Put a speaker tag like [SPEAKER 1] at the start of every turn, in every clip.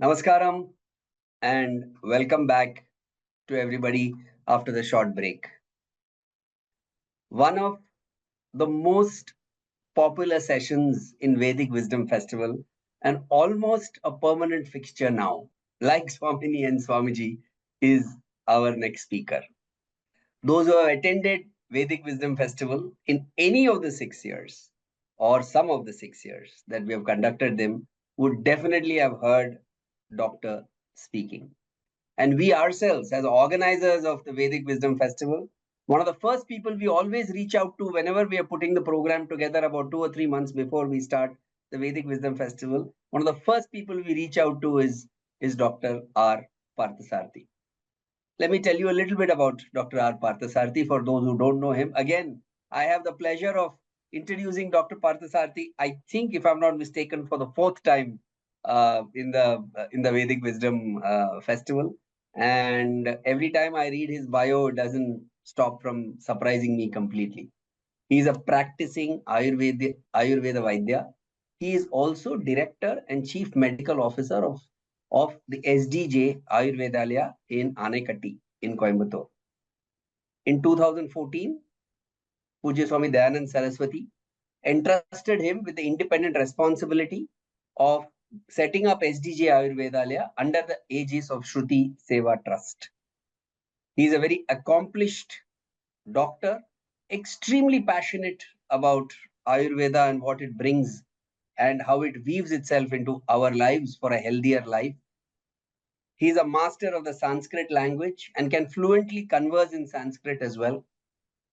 [SPEAKER 1] Namaskaram and welcome back to everybody after the short break. One of the most popular sessions in Vedic Wisdom Festival and almost a permanent fixture now, like Swamini and Swamiji, is our next speaker. Those who have attended Vedic Wisdom Festival in any of the 6 years or some of the 6 years that we have conducted them would definitely have heard Dr. speaking. And we ourselves, as organizers of the Vedic Wisdom Festival, one of the first people we always reach out to whenever we are putting the program together about 2 or 3 months before we start the Vedic Wisdom Festival, one of the first people we reach out to is Dr.R.Parthasarathy. Let me tell you a little bit about Dr.R.Parthasarathy for those who don't know him. Again, I have the pleasure of introducing Dr. Parthasarathy, I think, if I'm not mistaken, for the fourth time in the Vedic Wisdom Festival. And every time I read his bio, it doesn't stop from surprising me completely. He is a practicing Ayurveda Vaidya. He is also director and chief medical officer of the SDJ Ayurvedalaya in Anaikatti in Coimbatore. In 2014, Pujya Swami Dayananda Saraswati entrusted him with the independent responsibility of setting up SDJ Ayurvedalaya under the aegis of Sruti Seva Trust. He is a very accomplished doctor, extremely passionate about Ayurveda and what it brings and how it weaves itself into our lives for a healthier life. He is a master of the Sanskrit language and can fluently converse in Sanskrit as well.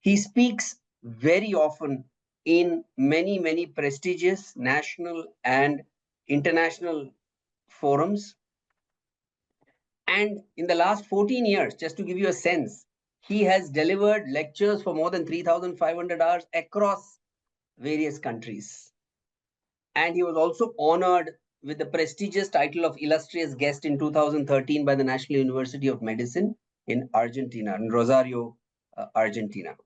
[SPEAKER 1] He speaks very often in many prestigious national and international forums. And in the last 14 years, just to give you a sense, he has delivered lectures for more than 3,500 hours across various countries. And he was also honored with the prestigious title of illustrious guest in 2013 by the National University of Medicine in Argentina, in Rosario, Argentina.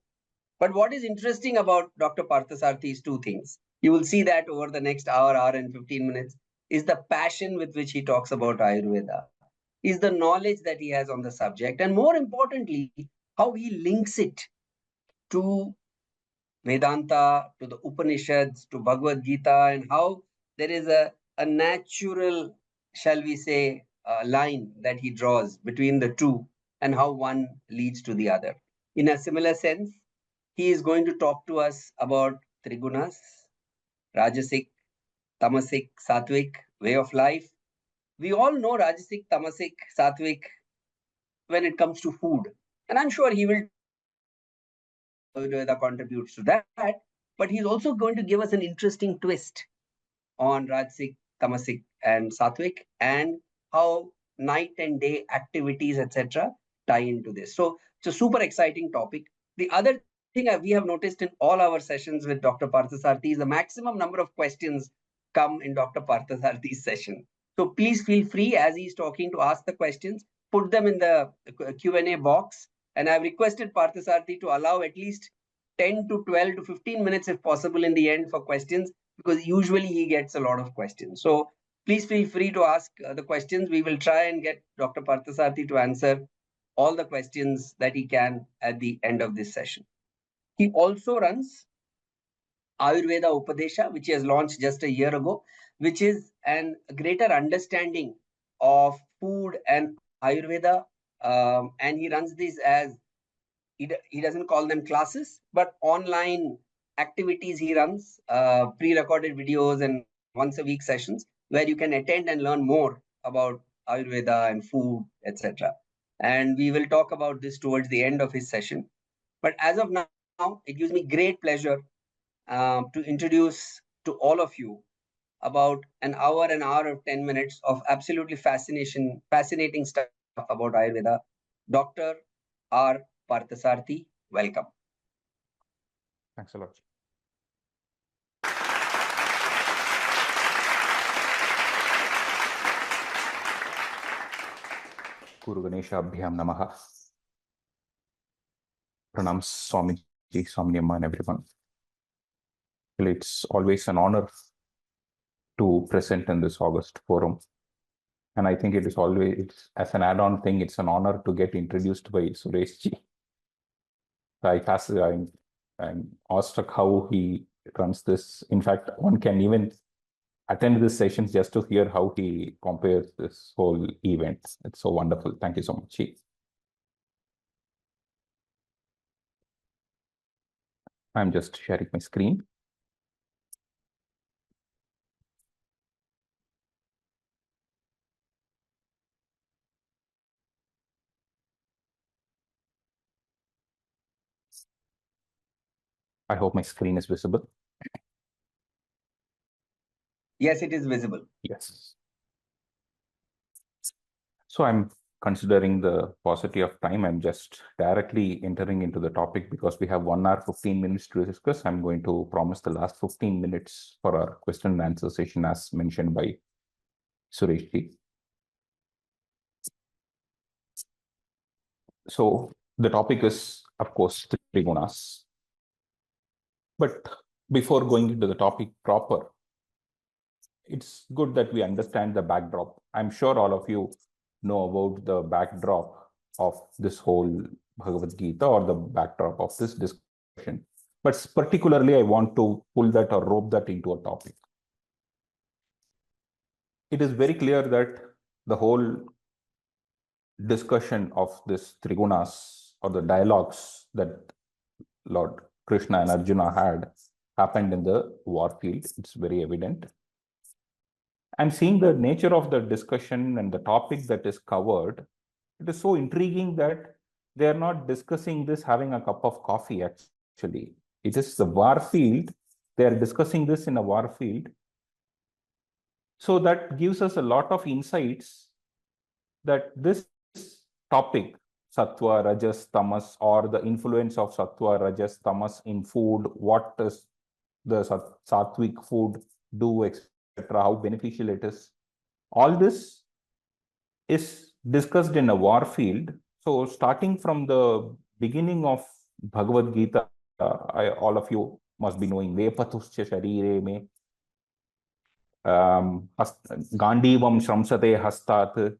[SPEAKER 1] But what is interesting about Dr. Parthasarathy is two things. You will see that over the next hour and 15 minutes is the passion with which he talks about Ayurveda, is the knowledge that he has on the subject, and more importantly, how he links it to Vedanta, to the Upanishads, to Bhagavad Gita, and how there is a natural, shall we say, line that he draws between the two and how one leads to the other. In a similar sense, he is going to talk to us about Trigunas, Rajasic, Tamasic, Sattvic, way of life. We all know Rajasic, Tamasic, Sattvic when it comes to food. And I'm sure he will contributes to that. But he's also going to give us an interesting twist on Rajasic, Tamasic, and Sattvic and how night and day activities, etc., tie into this. So it's a super exciting topic. The other thing we have noticed in all our sessions with Dr. Parthasarathy is the maximum number of questions come in Dr. Parthasarathy's session. So please feel free as he's talking to ask the questions, put them in the Q&A box. And I've requested Parthasarathy to allow at least 10 to 12 to 15 minutes if possible in the end for questions, because usually he gets a lot of questions. So please feel free to ask the questions. We will try and get Dr. Parthasarathy to answer all the questions that he can at the end of this session. He also runs Ayurveda Upadesha, which he has launched just a year ago, which is a greater understanding of food and Ayurveda. And he runs these as, he doesn't call them classes, but online activities he runs, pre-recorded videos and once a week sessions where you can attend and learn more about Ayurveda and food, etc. And we will talk about this towards the end of his session. But as of now, it gives me great pleasure to introduce to all of you about an hour of 10 minutes of absolutely fascinating stuff about Ayurveda. Dr. R. Parthasarathy, welcome.
[SPEAKER 2] Thanks a lot. Guru Ganesha Abhyam Namaha. Pranams Swamiji, Swami Amma, and everyone. Well, it's always an honor to present in this August forum. And I think it is always, as an add-on thing, it's an honor to get introduced by Sureshji. I'm awestruck how he runs this. In fact, one can even attend these sessions just to hear how he compares this whole event. It's so wonderful. Thank you so much. I'm just sharing my screen. I hope my screen is visible.
[SPEAKER 1] Yes, it is visible.
[SPEAKER 2] Yes. So I'm considering the paucity of time. I'm just directly entering into the topic because we have 1 hour, 15 minutes to discuss. I'm going to promise the last 15 minutes for our question and answer session as mentioned by Sureshji. So the topic is, of course, Trigunas. But before going into the topic proper, it's good that we understand the backdrop. I'm sure all of you know about the backdrop of this whole Bhagavad Gita or the backdrop of this discussion. But particularly, I want to pull that or rope that into a topic. It is very clear that the whole discussion of this Trigunas or the dialogues that Lord Krishna and Arjuna had happened in the war field. It's very evident. And seeing the nature of the discussion and the topic that is covered, it is so intriguing that they are not discussing this having a cup of coffee, actually. It is the war field. They are discussing this in a war field. So that gives us a lot of insights that this topic, Sattva, Rajas, Tamas, or the influence of Sattva, Rajas, Tamas in food, what does the Sattvic food do, etc., how beneficial it is. All this is discussed in a war field. So starting from the beginning of Bhagavad Gita, all of you must be knowing, Vepatuscha Sharire me, Gandivam Shramsate Hastat,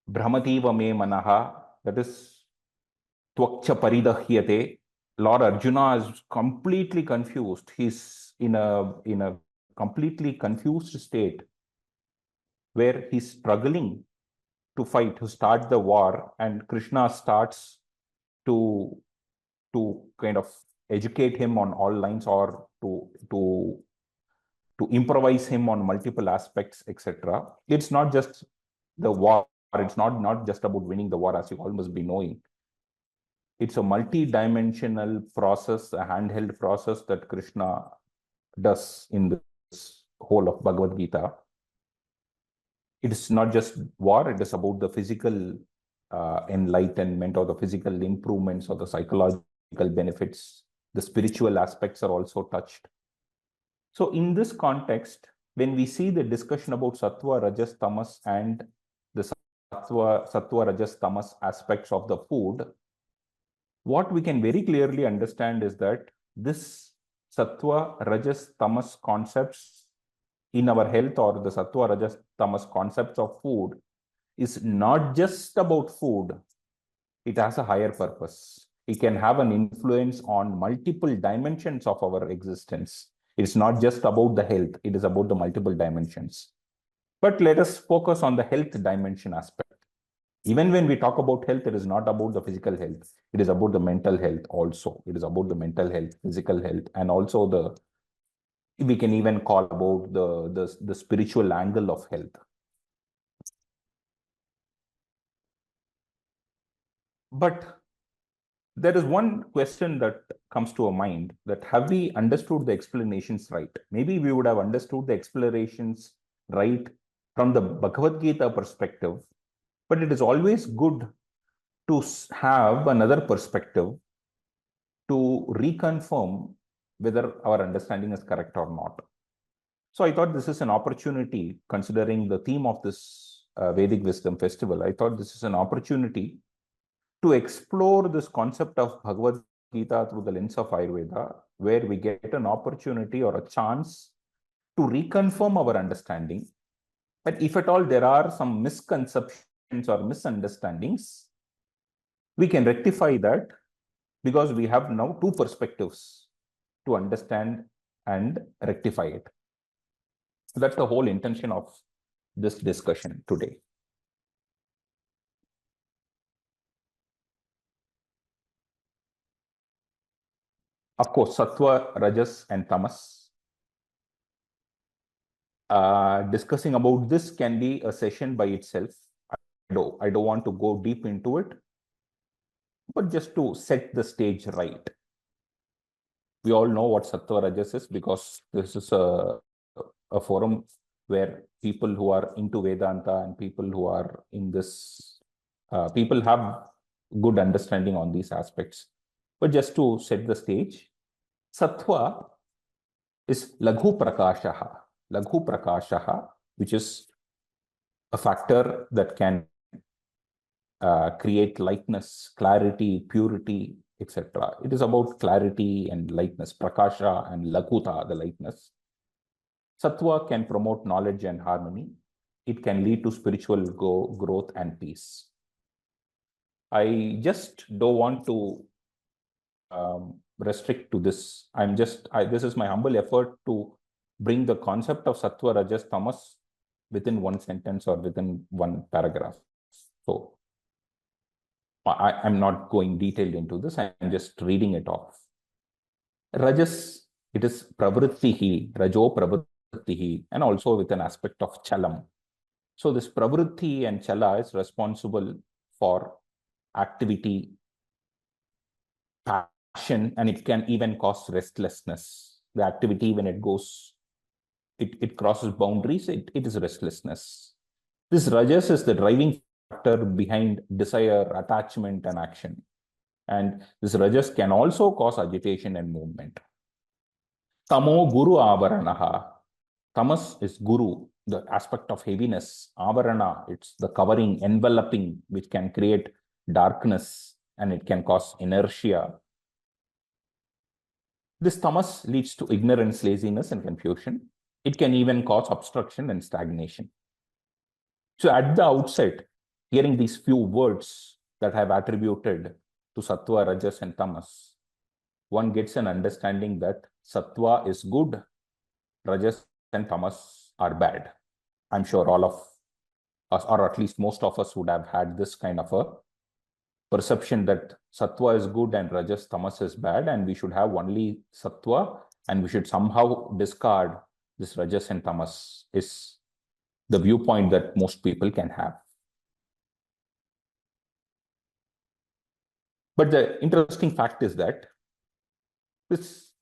[SPEAKER 2] Brahmativa me Manaha, that is Twakcha Paridahyate. Lord Arjuna is completely confused. He's in a completely confused state where he's struggling to fight, to start the war, and Krishna starts to kind of educate him on all lines or to improvise him on multiple aspects, etc. It's not just the war. It's not just about winning the war, as you all must be knowing. It's a multi-dimensional process, a handheld process that Krishna does in this whole of Bhagavad Gita. It is not just war, it is about the physical enlightenment or the physical improvements or the psychological benefits. The spiritual aspects are also touched. So in this context, when we see the discussion about Sattva, Rajas, Tamas and the Sattva, Rajas, Tamas aspects of the food, what we can very clearly understand is that this Sattva, Rajas, Tamas concepts in our health, or the Sattva, Rajas, Tamas concepts of food, is not just about food. It has a higher purpose. It can have an influence on multiple dimensions of our existence. It's not just about the health, it is about the multiple dimensions. But let us focus on the health dimension aspect. Even when we talk about health, it is not about the physical health. It is about the mental health also. It is about the mental health, physical health, and also we can even call about the spiritual angle of health. But there is one question that comes to our mind, that have we understood the explanations right? Maybe we would have understood the explanations right from the Bhagavad Gita perspective, but it is always good to have another perspective to reconfirm whether our understanding is correct or not. So I thought this is an opportunity, considering the theme of this Vedic Wisdom Festival, I thought this is an opportunity to explore this concept of Bhagavad Gita through the lens of Ayurveda, where we get an opportunity or a chance to reconfirm our understanding But if at all there are some misconceptions or misunderstandings, we can rectify that because we have now two perspectives to understand and rectify it. So that's the whole intention of this discussion today. Of course, Sattva, Rajas, and Tamas. Discussing about this can be a session by itself. I don't want to go deep into it, but just to set the stage right. We all know what Sattva Rajas is because this is a forum where people who are into Vedanta and people who are in this, people have good understanding on these aspects. But just to set the stage, Sattva is Laghu Prakashaha, which is a factor that can create lightness, clarity, purity, etc. It is about clarity and lightness, Prakasha and Lakuta, the lightness. Sattva can promote knowledge and harmony. It can lead to spiritual growth and peace. I just don't want to restrict to this. This is my humble effort to bring the concept of Sattva, Rajas, Tamas within one sentence or within one paragraph. So I'm not going detailed into this. I'm just reading it off. Rajas, it is pravrittihi, rajo pravrittihi, and also with an aspect of chalam. So this pravritti and chala is responsible for activity, passion, and it can even cause restlessness. The activity, when it goes, it crosses boundaries, it is restlessness. This Rajas is the driving factor behind desire, attachment, and action. And this Rajas can also cause agitation and movement. Tamo Guru Avaranaha. Tamas is Guru, the aspect of heaviness. Avarana, it's the covering, enveloping, which can create darkness and it can cause inertia. This Tamas leads to ignorance, laziness, and confusion. It can even cause obstruction and stagnation. So at the outset, hearing these few words that I have attributed to Sattva, Rajas, and Tamas, one gets an understanding that Sattva is good, Rajas and Tamas are bad. I'm sure all of us, or at least most of us, would have had this kind of a perception that Sattva is good and Rajas, Tamas is bad, and we should have only Sattva, and we should somehow discard this Rajas and Tamas, is the viewpoint that most people can have. But the interesting fact is that this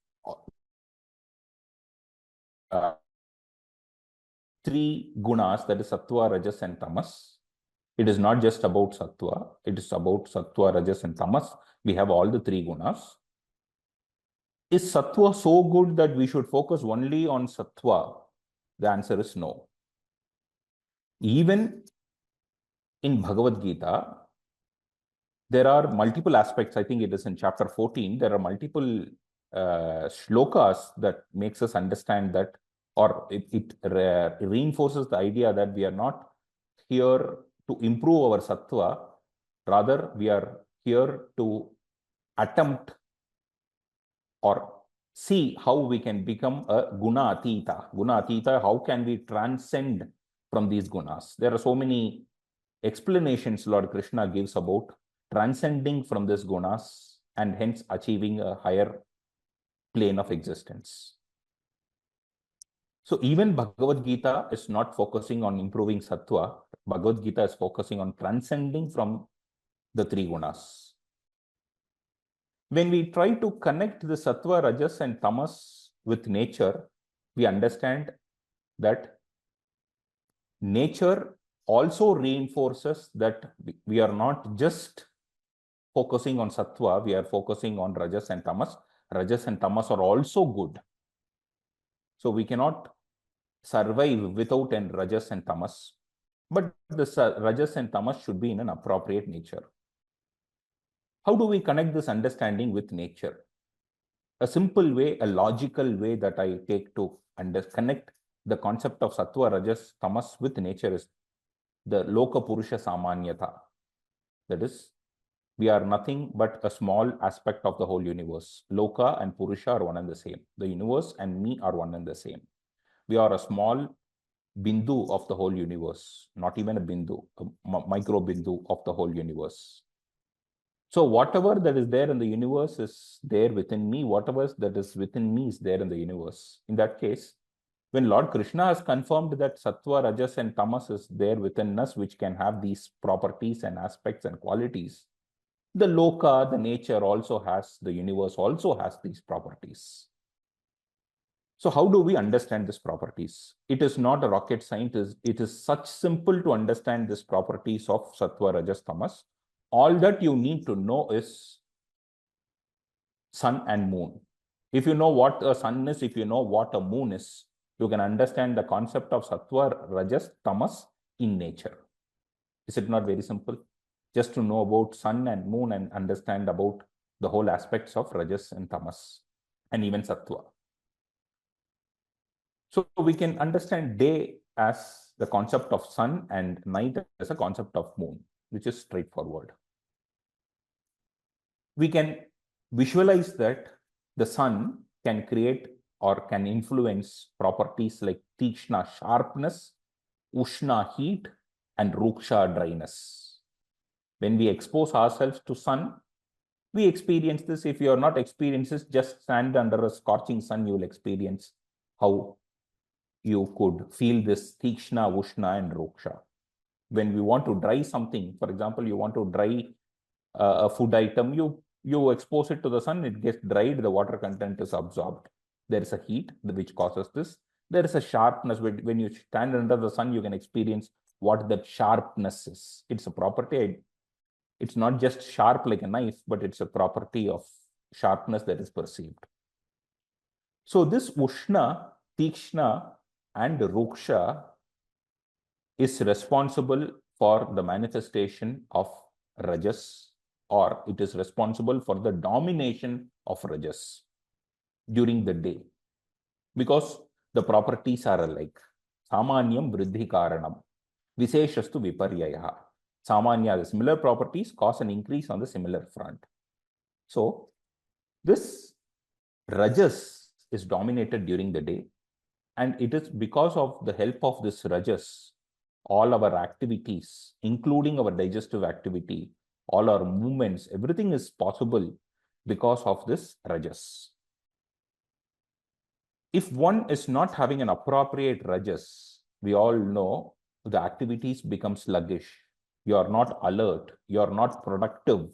[SPEAKER 2] three gunas, that is Sattva, Rajas, and Tamas, it is not just about Sattva, it is about Sattva, Rajas, and Tamas. We have all the three gunas. Is Sattva so good that we should focus only on Sattva? The answer is no. Even in Bhagavad Gita, there are multiple aspects. I think it is in chapter 14. There are multiple shlokas that makes us understand that, or it reinforces the idea that we are not here to improve our Sattva. Rather, we are here to attempt or see how we can become a guna atita. Guna atita, how can we transcend from these gunas? There are so many explanations Lord Krishna gives about transcending from these gunas and hence achieving a higher plane of existence. So even Bhagavad Gita is not focusing on improving Sattva. Bhagavad Gita is focusing on transcending from the three gunas. When we try to connect the Sattva, Rajas, and Tamas with nature, we understand that nature also reinforces that we are not just focusing on Sattva, we are focusing on Rajas and Tamas. Rajas and Tamas are also good. So we cannot survive without an Rajas and Tamas. But the Rajas and Tamas should be in an appropriate nature. How do we connect this understanding with nature? A simple way, a logical way that I take to connect the concept of sattva, rajas, tamas with nature is the loka purusha samanyata. That is, we are nothing but a small aspect of the whole universe. Loka and purusha are one and the same. The universe and me are one and the same. We are a small bindu of the whole universe, not even a bindu, a micro bindu of the whole universe. So whatever that is there in the universe is there within me. Whatever that is within me is there in the universe. In that case, when Lord Krishna has confirmed that sattva, rajas, and tamas is there within us, which can have these properties and aspects and qualities, the loka, the nature also has, the universe also has these properties. So how do we understand these properties? It is not a rocket science. It is such simple to understand these properties of sattva, rajas, tamas. All that you need to know is sun and moon. If you know what a sun is, if you know what a moon is, you can understand the concept of sattva, rajas, tamas in nature. Is it not very simple? Just to know about sun and moon and understand about the whole aspects of rajas and tamas and even sattva. So we can understand day as the concept of sun and night as a concept of moon, which is straightforward. We can visualize that the sun can create or can influence properties like tikshna, sharpness, ushna, heat, and ruksha, dryness. When we expose ourselves to sun, we experience this. If you are not experiencing this, just stand under a scorching sun, you will experience how you could feel this tikshna, ushna, and ruksha. When we want to dry something, for example, you want to dry a food item, you expose it to the sun, it gets dried, the water content is absorbed. There is a heat which causes this. There is a sharpness. When you stand under the sun, you can experience what that sharpness is. It's a property. It's not just sharp like a knife, but it's a property of sharpness that is perceived. So this ushna, tikshna, and ruksha is responsible for the manifestation of rajas, or it is responsible for the domination of rajas during the day, because the properties are alike. Samanyam vriddhi karanam, visheshastu viparyaya. Samanya, the similar properties, cause an increase on the similar front. So this rajas is dominated during the day, and it is because of the help of this rajas, all our activities, including our digestive activity, all our movements, everything is possible because of this rajas. If one is not having an appropriate rajas, we all know the activities become sluggish. You are not alert. You are not productive.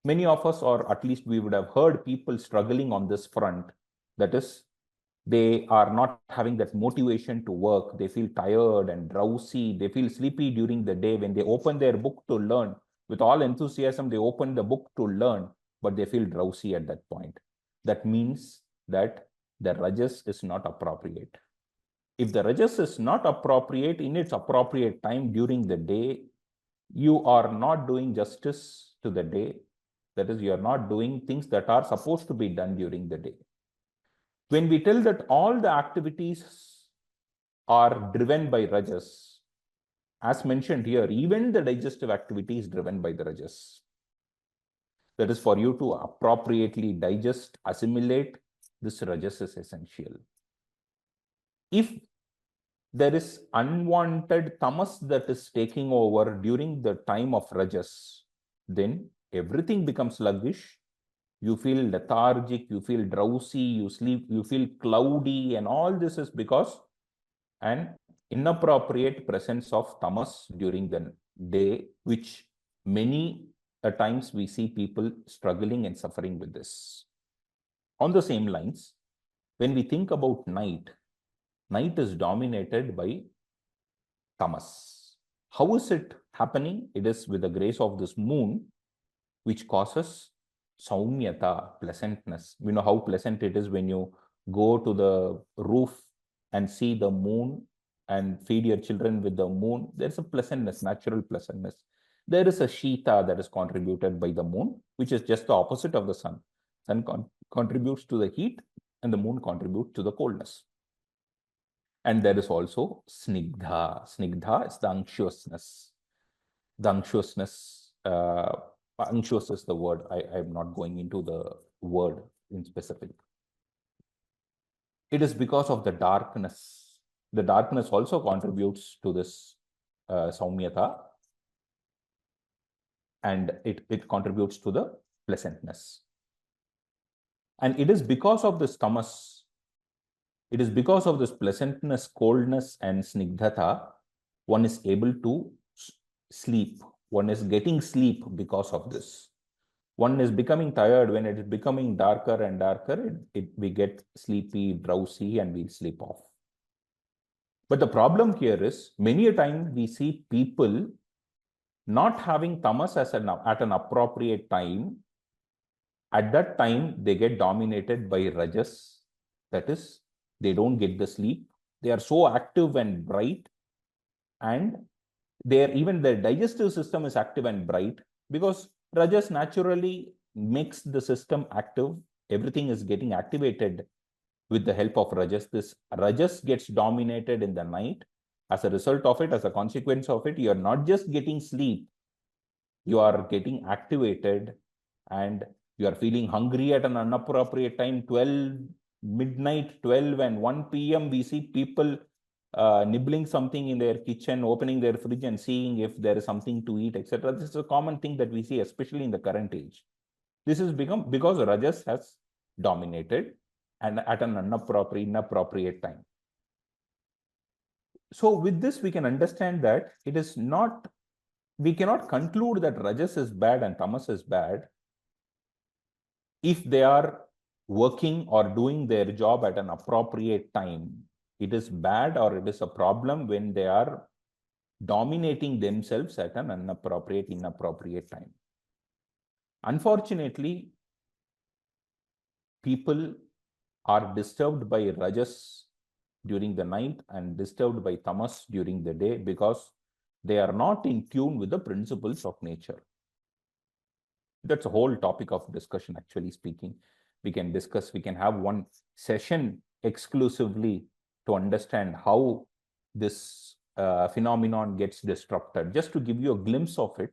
[SPEAKER 2] Many of us, or at least we would have heard people struggling on this front. That is, they are not having that motivation to work. They feel tired and drowsy. They feel sleepy during the day. When they open their book to learn, with all enthusiasm, they open the book to learn, but they feel drowsy at that point. That means that the rajas is not appropriate. If the rajas is not appropriate in its appropriate time during the day, you are not doing justice to the day. That is, you are not doing things that are supposed to be done during the day. When we tell that all the activities are driven by rajas, as mentioned here, even the digestive activity is driven by the rajas. That is, for you to appropriately digest, assimilate, this rajas is essential. If there is unwanted tamas that is taking over during the time of rajas, then everything becomes sluggish. You feel lethargic, you feel drowsy, you sleep, you feel cloudy, and all this is because an inappropriate presence of tamas during the day, which many times we see people struggling and suffering with this. On the same lines, when we think about night, night is dominated by tamas. How is it happening? It is with the grace of this moon, which causes saumyata, pleasantness. We know how pleasant it is when you go to the roof and see the moon and feed your children with the moon. There's a pleasantness, natural pleasantness. There is a shita that is contributed by the moon, which is just the opposite of the sun. Sun contributes to the heat and the moon contributes to the coldness. And there is also snigdha. Snigdha is the unctuousness. The unctuousness, unctuous is the word. I'm not going into the word in specific. It is because of the darkness. The darkness also contributes to this saumyata, and it contributes to the pleasantness. And it is because of this tamas, it is because of this pleasantness, coldness, and snigdhata, one is able to sleep. One is getting sleep because of this. One is becoming tired when it is becoming darker and darker. We get sleepy, drowsy, and we sleep off. But the problem here is many a time we see people not having tamas at an appropriate time. At that time, they get dominated by rajas. That is, they don't get the sleep. They are so active and bright, and even their digestive system is active and bright, because rajas naturally makes the system active. Everything is getting activated with the help of rajas. This rajas gets dominated in the night. As a result of it, as a consequence of it, you are not just getting sleep, you are getting activated, and you are feeling hungry at an inappropriate time. 12 midnight, 12 and 1 p.m. we see people nibbling something in their kitchen, opening their fridge and seeing if there is something to eat, etc. This is a common thing that we see, especially in the current age. This has become because rajas has dominated and at an inappropriate time. So with this, we can understand that it is not, we cannot conclude that rajas is bad and tamas is bad if they are working or doing their job at an appropriate time. It is bad or it is a problem when they are dominating themselves at an inappropriate time. Unfortunately, people are disturbed by rajas during the night and disturbed by tamas during the day because they are not in tune with the principles of nature. That's a whole topic of discussion, actually speaking. We can discuss, we can have one session exclusively to understand how this phenomenon gets disrupted. Just to give you a glimpse of it,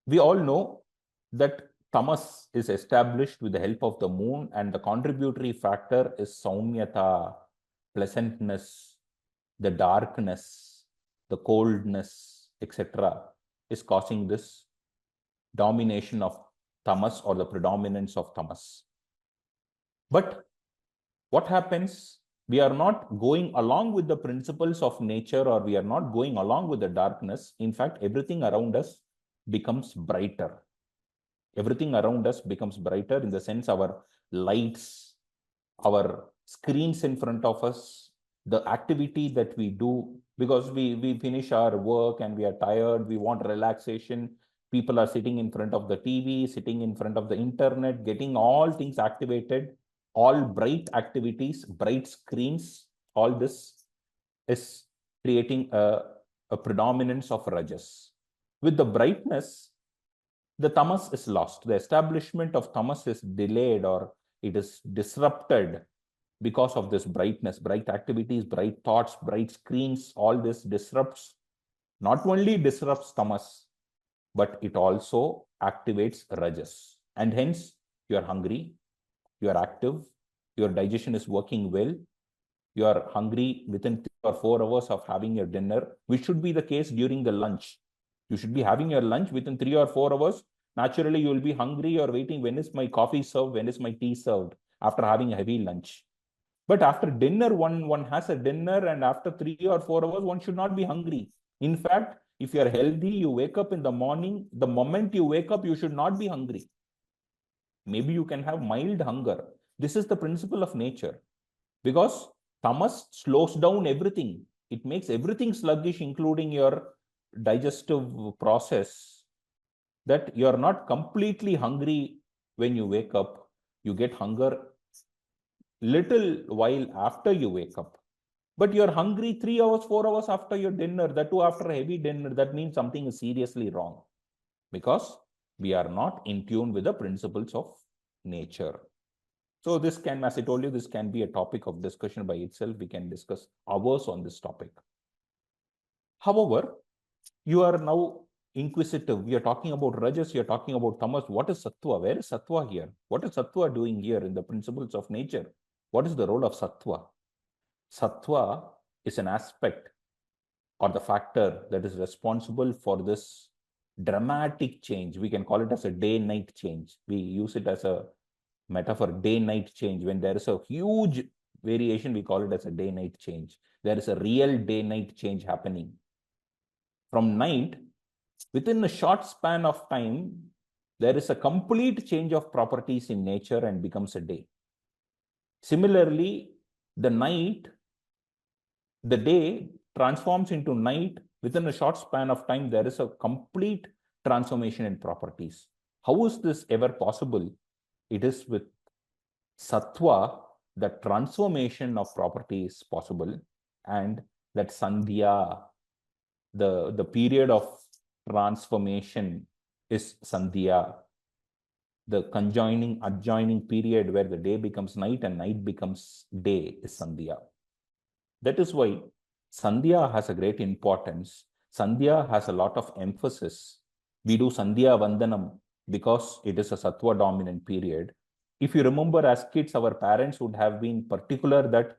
[SPEAKER 2] we all know that tamas is established with the help of the moon, and the contributory factor is saumyata, pleasantness, the darkness, the coldness, etc. is causing this domination of tamas or the predominance of tamas. But what happens? We are not going along with the principles of nature, or we are not going along with the darkness. In fact, everything around us becomes brighter. Everything around us becomes brighter in the sense our lights, our screens in front of us, the activity that we do, because we finish our work and we are tired, we want relaxation. People are sitting in front of the TV, sitting in front of the internet, getting all things activated, all bright activities, bright screens. All this is creating a predominance of rajas. With the brightness, the tamas is lost. The establishment of tamas is delayed, or it is disrupted because of this brightness, bright activities, bright thoughts, bright screens. All this disrupts, not only disrupts tamas, but it also activates rajas. And hence, you are hungry, you are active, your digestion is working well, you are hungry within 3 or 4 hours of having your dinner, which should be the case during the lunch. You should be having your lunch within 3 or 4 hours. Naturally, you will be hungry. You're waiting, when is my coffee served? When is my tea served? After having a heavy lunch. But after dinner, one has a dinner, and after 3 or 4 hours, one should not be hungry. In fact, if you are healthy, you wake up in the morning, the moment you wake up, you should not be hungry. Maybe you can have mild hunger. This is the principle of nature. Because tamas slows down everything. It makes everything sluggish, including your digestive process, that you are not completely hungry when you wake up. You get hunger little while after you wake up. But you're hungry 3 hours, 4 hours after your dinner, that too after a heavy dinner. That means something is seriously wrong, because we are not in tune with the principles of nature. So this can, as I told you, this can be a topic of discussion by itself. We can discuss hours on this topic. However, you are now inquisitive. We are talking about Rajas, you are talking about Tamas. What is Sattva? Where is Sattva here? What is Sattva doing here in the principles of nature? What is the role of Sattva? Sattva is an aspect or the factor that is responsible for this dramatic change. We can call it as a day-night change. We use it as a metaphor, day-night change. When there is a huge variation, we call it as a day-night change. There is a real day-night change happening. From night, within a short span of time, there is a complete change of properties in nature and becomes a day. Similarly, the day transforms into night. Within a short span of time, there is a complete transformation in properties. How is this ever possible? It is with Sattva, the transformation of property is possible, and that Sandhya, the period of transformation is Sandhya. The conjoining, adjoining period where the day becomes night and night becomes day is Sandhya. That is why Sandhya has a great importance. Sandhya has a lot of emphasis. We do Sandhya Vandanam because it is a Sattva dominant period. If you remember, as kids, our parents would have been particular that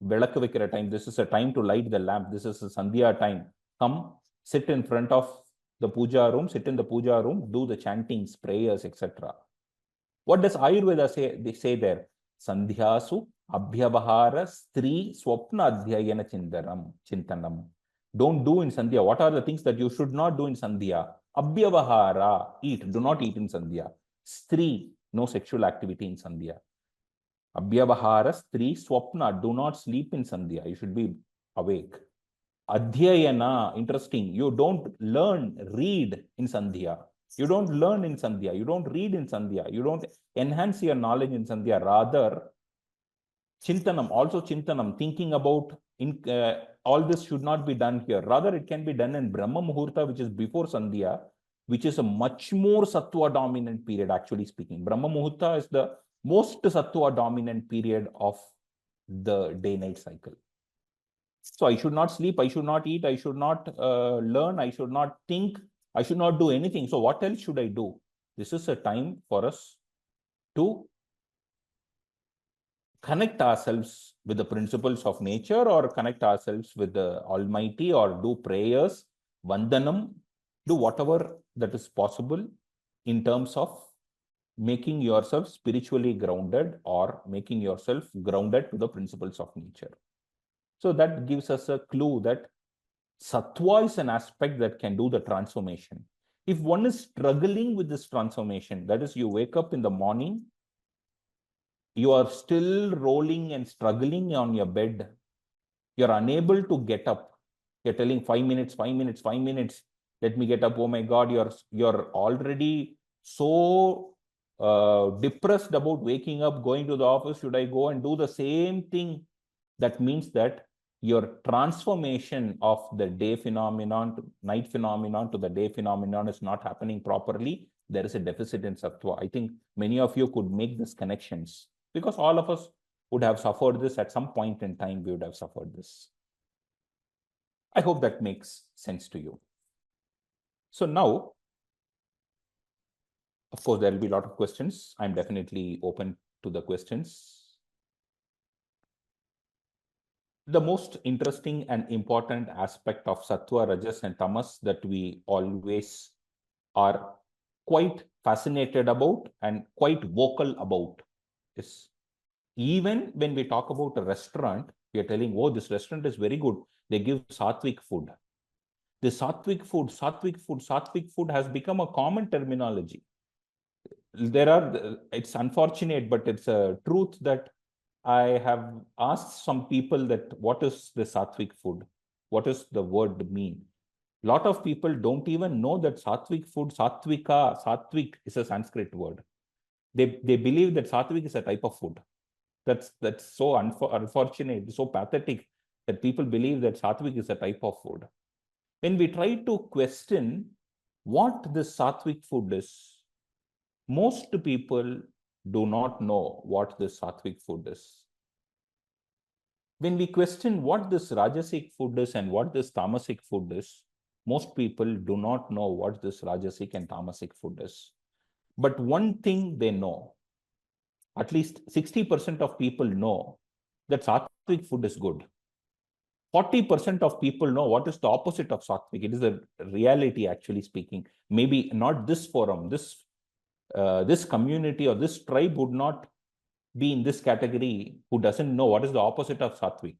[SPEAKER 2] Velakku Vekkira time, this is a time to light the lamp, this is a Sandhya time. Come, sit in front of the puja room, sit in the puja room, do the chantings, prayers, etc. What does Ayurveda say? They say there, Sandhyasu Abhyavahara Stri Swapna Adhyayana Chintanam. Don't do in Sandhya. What are the things that you should not do in Sandhya? Abhyavahara, eat. Do not eat in Sandhya. Stri, no sexual activity in Sandhya. Abhyavahara Stri Swapna, do not sleep in Sandhya. You should be awake. Adhyayana, interesting. You don't read in Sandhya. You don't learn in Sandhya. You don't read in Sandhya. You don't enhance your knowledge in Sandhya. Rather, Chintanam, also Chintanam, thinking about all this should not be done here. Rather, it can be done in Brahma Muhurta, which is before Sandhya, which is a much more Sattva dominant period, actually speaking. Brahma Muhurta is the most Sattva dominant period of the day-night cycle. So I should not sleep, I should not eat, I should not learn, I should not think, I should not do anything. So what else should I do? This is a time for us to connect ourselves with the principles of nature or connect ourselves with the Almighty or do prayers, Vandanam, do whatever that is possible in terms of making yourself spiritually grounded or making yourself grounded to the principles of nature. So that gives us a clue that Sattva is an aspect that can do the transformation. If one is struggling with this transformation, that is, you wake up in the morning, you are still rolling and struggling on your bed, you're unable to get up, you're telling 5 minutes, 5 minutes, 5 minutes, let me get up. Oh my God, you're already so depressed about waking up, going to the office. Should I go and do the same thing? That means that your transformation of the day phenomenon to night phenomenon to the day phenomenon is not happening properly. There is a deficit in Sattva. I think many of you could make these connections because all of us would have suffered this at some point in time. We would have suffered this. I hope that makes sense to you. So now, of course, there will be a lot of questions. I'm definitely open to the questions. The most interesting and important aspect of Sattva, Rajas, and Tamas that we always are quite fascinated about and quite vocal about is even when we talk about a restaurant, we are telling, oh, this restaurant is very good. They give sattvic food. The sattvic food has become a common terminology. It's unfortunate, but it's a truth that I have asked some people that what is the sattvic food? What does the word mean? A lot of people don't even know that sattvic food, sattvic is a Sanskrit word. They believe that sattvic is a type of food. That's so unfortunate, so pathetic that people believe that sattvic is a type of food. When we try to question what this sattvic food is, most people do not know what this sattvic food is. When we question what this rajasic food is and what this tamasic food is, most people do not know what this rajasic and tamasic food is. But one thing they know, at least 60% of people know that sattvic food is good. 40% of people know what is the opposite of sattvic. It is a reality, actually speaking. Maybe not this forum, this community or this tribe would not be in this category who doesn't know what is the opposite of sattvic.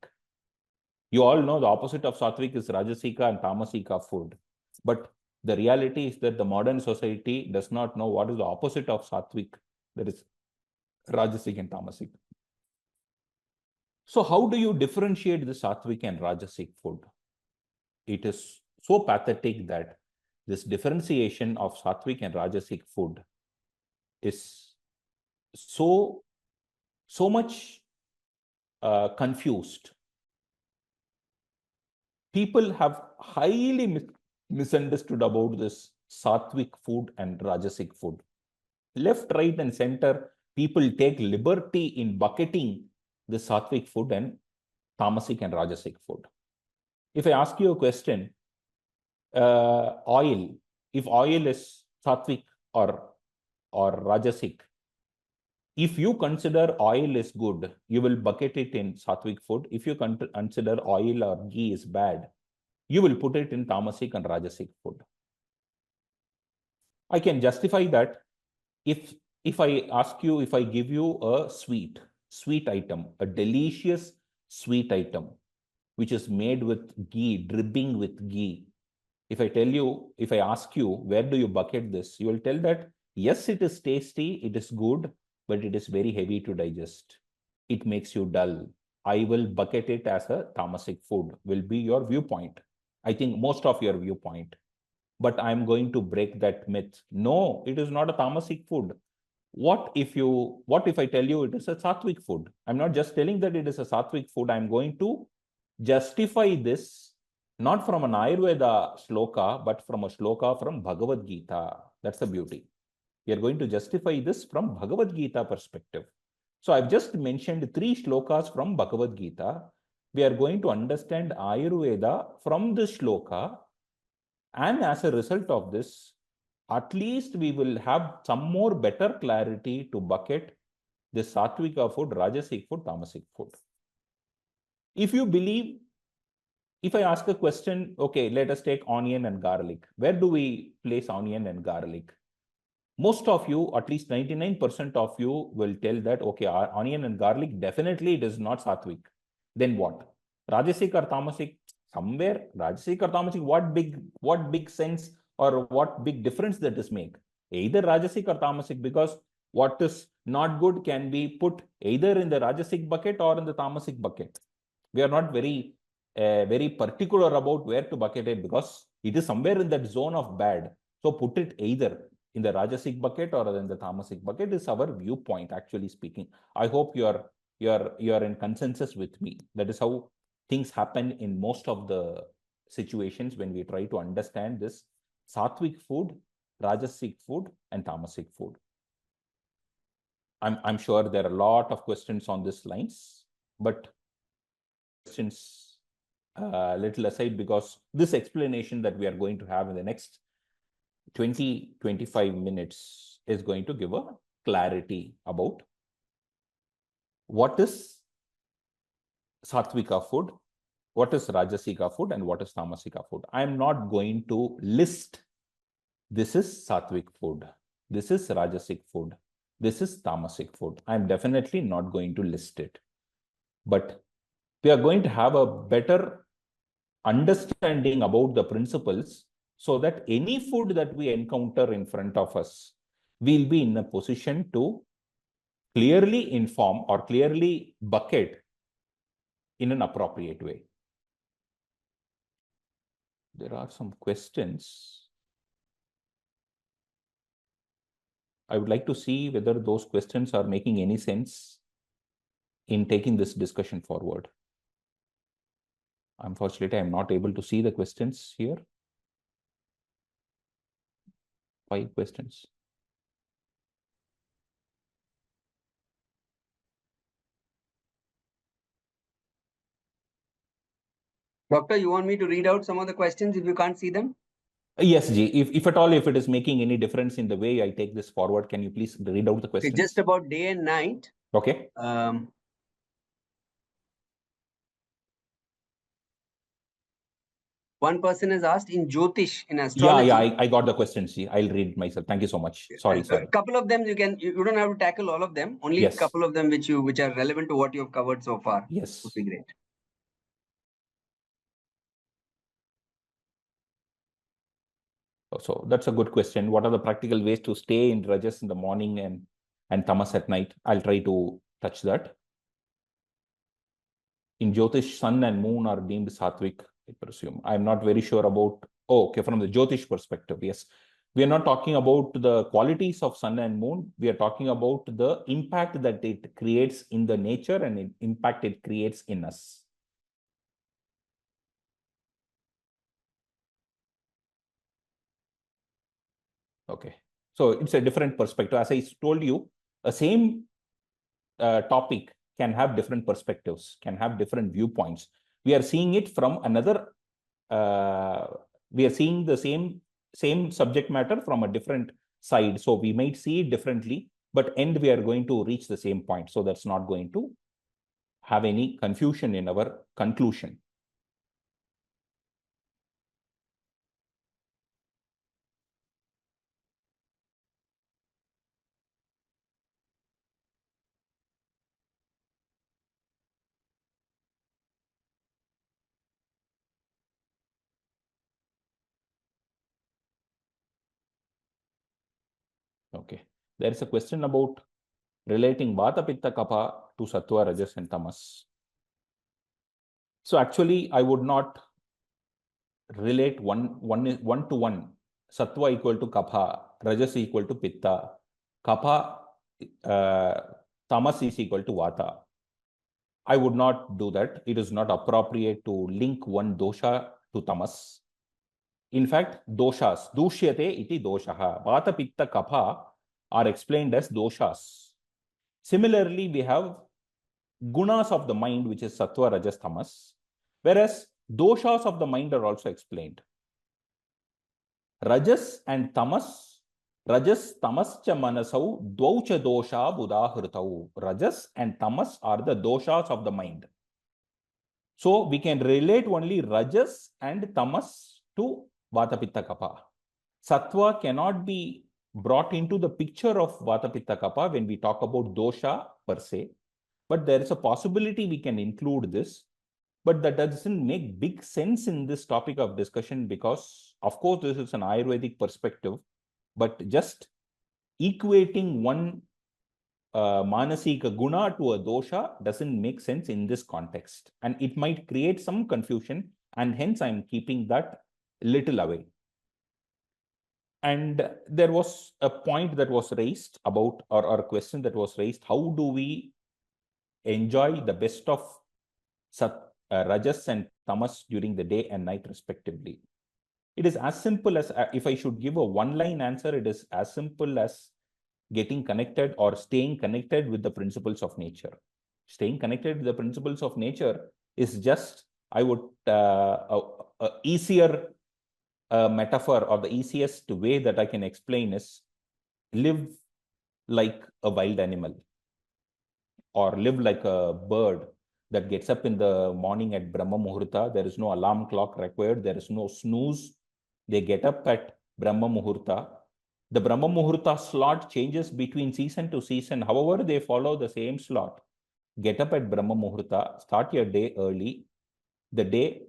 [SPEAKER 2] You all know the opposite of sattvic is rajasika and tamasika food. But the reality is that the modern society does not know what is the opposite of sattvic, that is rajasic and tamasic. So how do you differentiate the sattvic and rajasic food? It is so pathetic that this differentiation of sattvic and rajasic food is so much confused. People have highly misunderstood about this sattvic food and rajasic food. Left, right, and center, people take liberty in bucketing the sattvic food and tamasic and rajasic food. If I ask you a question, oil, if oil is sattvic or rajasic, if you consider oil is good, you will bucket it in sattvic food. If you consider oil or ghee is bad, you will put it in tamasic and rajasic food. I can justify that if I ask you, if I give you a sweet item, a delicious sweet item, which is made with ghee, dripping with ghee. If I ask you, where do you bucket this? You will tell that, yes, it is tasty, it is good, but it is very heavy to digest. It makes you dull. I will bucket it as a tamasic food, will be your viewpoint. I think most of your viewpoint. But I'm going to break that myth. No, it is not a tamasic food. What if I tell you it is a sattvic food? I'm not just telling that it is a sattvic food. I'm going to justify this not from an Ayurveda shloka, but from a shloka from Bhagavad Gita. That's the beauty. We are going to justify this from Bhagavad Gita perspective. So I've just mentioned 3 shlokas from Bhagavad Gita. We are going to understand Ayurveda from this shloka. And as a result of this, at least we will have some more better clarity to bucket the sattvika food, rajasic food, tamasic food. If you believe, if I ask a question, okay, let us take onion and garlic. Where do we place onion and garlic? Most of you, at least 99% of you will tell that, okay, onion and garlic, definitely it is not sattvic. Then what? Rajasic or tamasic? Somewhere, rajasic or tamasic, what big sense or what big difference that is make? Either rajasic or tamasic, because what is not good can be put either in the rajasic bucket or in the tamasic bucket. We are not very particular about where to bucket it because it is somewhere in that zone of bad. So put it either in the rajasic bucket or in the tamasic bucket is our viewpoint, actually speaking. I hope you are in consensus with me. That is how things happen in most of the situations when we try to understand this sattvic food, rajasic food, and tamasic food. I'm sure there are a lot of questions on these lines, but questions a little aside, because this explanation that we are going to have in the next 20-25 minutes is going to give a clarity about what is sattvika food, what is rajasika food, and what is tamasika food. I am not going to list this is sattvic food, this is rajasic food, this is tamasic food. I am definitely not going to list it. But we are going to have a better understanding about the principles so that any food that we encounter in front of us, we'll be in a position to clearly inform or clearly bucket in an appropriate way. There are some questions. I would like to see whether those questions are making any sense in taking this discussion forward. Unfortunately, I'm not able to see the questions here. 5 questions.
[SPEAKER 1] Doctor, you want me to read out some of the questions if you can't see them?
[SPEAKER 2] Yes, Ji. If at all, if it is making any difference in the way I take this forward, can you please read out the
[SPEAKER 1] Okay,
[SPEAKER 2] questions?
[SPEAKER 1] just about day and night.
[SPEAKER 2] Okay.
[SPEAKER 1] One person has asked in Jyotish, in astrology.
[SPEAKER 2] I got the questions. Ji. I'll read myself. Thank you so much. Sorry.
[SPEAKER 1] A couple of them you don't have to tackle all of them. Only
[SPEAKER 2] Yes.
[SPEAKER 1] a couple of them which are relevant to what you have covered so far.
[SPEAKER 2] Yes.
[SPEAKER 1] Would be great.
[SPEAKER 2] So that's a good question. What are the practical ways to stay in Rajas in the morning and Tamas at night? I'll try to touch that. In Jyotish, sun and moon are deemed sattvic, I presume. I'm not very sure about, from the Jyotish perspective, yes. We are not talking about the qualities of sun and moon. We are talking about the impact that it creates in the nature and the impact it creates in us. Okay. So it's a different perspective. As I told you, a same topic can have different perspectives, can have different viewpoints. We are seeing it from another, we are seeing the same subject matter from a different side. So we might see it differently, but end we are going to reach the same point. So that's not going to have any confusion in our conclusion. Okay. There is a question about relating Vata, Pitta, Kapha to Sattva, Rajas, and Tamas. So actually, I would not relate one to one. Sattva equal to Kapha, Rajas equal to Pitta, Kapha, Tamas is equal to Vata. I would not do that. It is not appropriate to link one dosha to Tamas. In fact, doshas, dushyate iti doshaha, Vata, Pitta, Kapha are explained as doshas. Similarly, we have gunas of the mind, which is Sattva, Rajas, Tamas, whereas doshas of the mind are also explained. Rajas and Tamas, Rajas, Tamas cha manasau, dvaucha dosha budahritau. Rajas and Tamas are the doshas of the mind. So we can relate only Rajas and Tamas to Vata, Pitta, Kapha. Sattva cannot be brought into the picture of Vata, Pitta, Kapha when we talk about dosha per se. But there is a possibility we can include this. But that doesn't make big sense in this topic of discussion because, of course, this is an Ayurvedic perspective. But just equating one manasika guna to a dosha doesn't make sense in this context. And it might create some confusion. And hence, I'm keeping that little away. And there was a point that was raised about, or a question that was raised, how do we enjoy the best of Rajas and Tamas during the day and night respectively? It is as simple as, if I should give a one-line answer, it is as simple as getting connected or staying connected with the principles of nature. Staying connected with the principles of nature is just, I would, easier metaphor or the easiest way that I can explain is live like a wild animal or live like a bird that gets up in the morning at Brahma Muhurta. There is no alarm clock required. There is no snooze. They get up at Brahma Muhurta. The Brahma Muhurta slot changes between season to season. However, they follow the same slot. Get up at Brahma Muhurta, start your day early. The day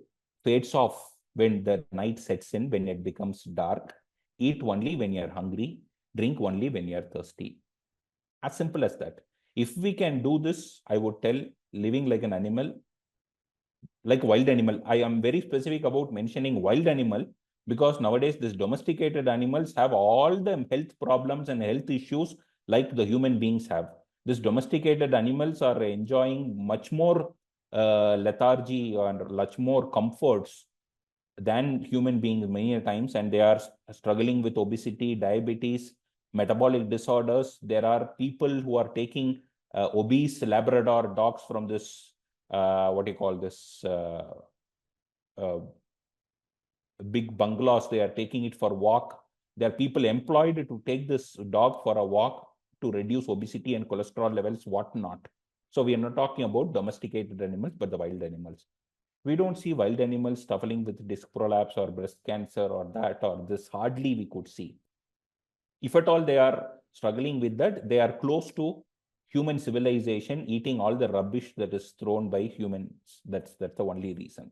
[SPEAKER 2] fades off when the night sets in, when it becomes dark. Eat only when you're hungry. Drink only when you're thirsty. As simple as that. If we can do this, I would tell living like an animal, like a wild animal. I am very specific about mentioning wild animal because nowadays these domesticated animals have all the health problems and health issues like the human beings have. These domesticated animals are enjoying much more lethargy and much more comforts than human beings many times, and they are struggling with obesity, diabetes, metabolic disorders. There are people who are taking obese Labrador dogs from this, what do you call this, big bungalows. They are taking it for walk. There are people employed to take this dog for a walk to reduce obesity and cholesterol levels, whatnot. So we are not talking about domesticated animals, but the wild animals. We don't see wild animals suffering with disc prolapse or breast cancer or that or this. Hardly we could see. If at all they are struggling with that, they are close to human civilization, eating all the rubbish that is thrown by humans. That's the only reason.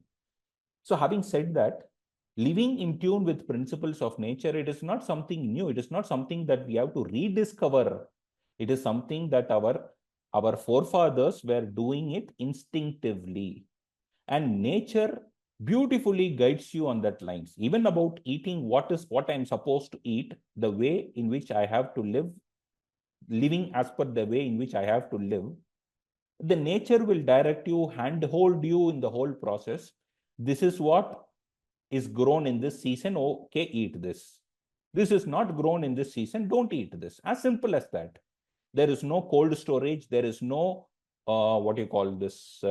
[SPEAKER 2] So having said that, living in tune with principles of nature, it is not something new. It is not something that we have to rediscover. It is something that our forefathers were doing it instinctively. And nature beautifully guides you on that lines. Even about eating what I'm supposed to eat, the way in which I have to live, living as per the way in which I have to live, the nature will direct you, handhold you in the whole process. This is what is grown in this season. Okay, eat this. This is not grown in this season. Don't eat this. As simple as that. There is no cold storage. There is no, what you call this,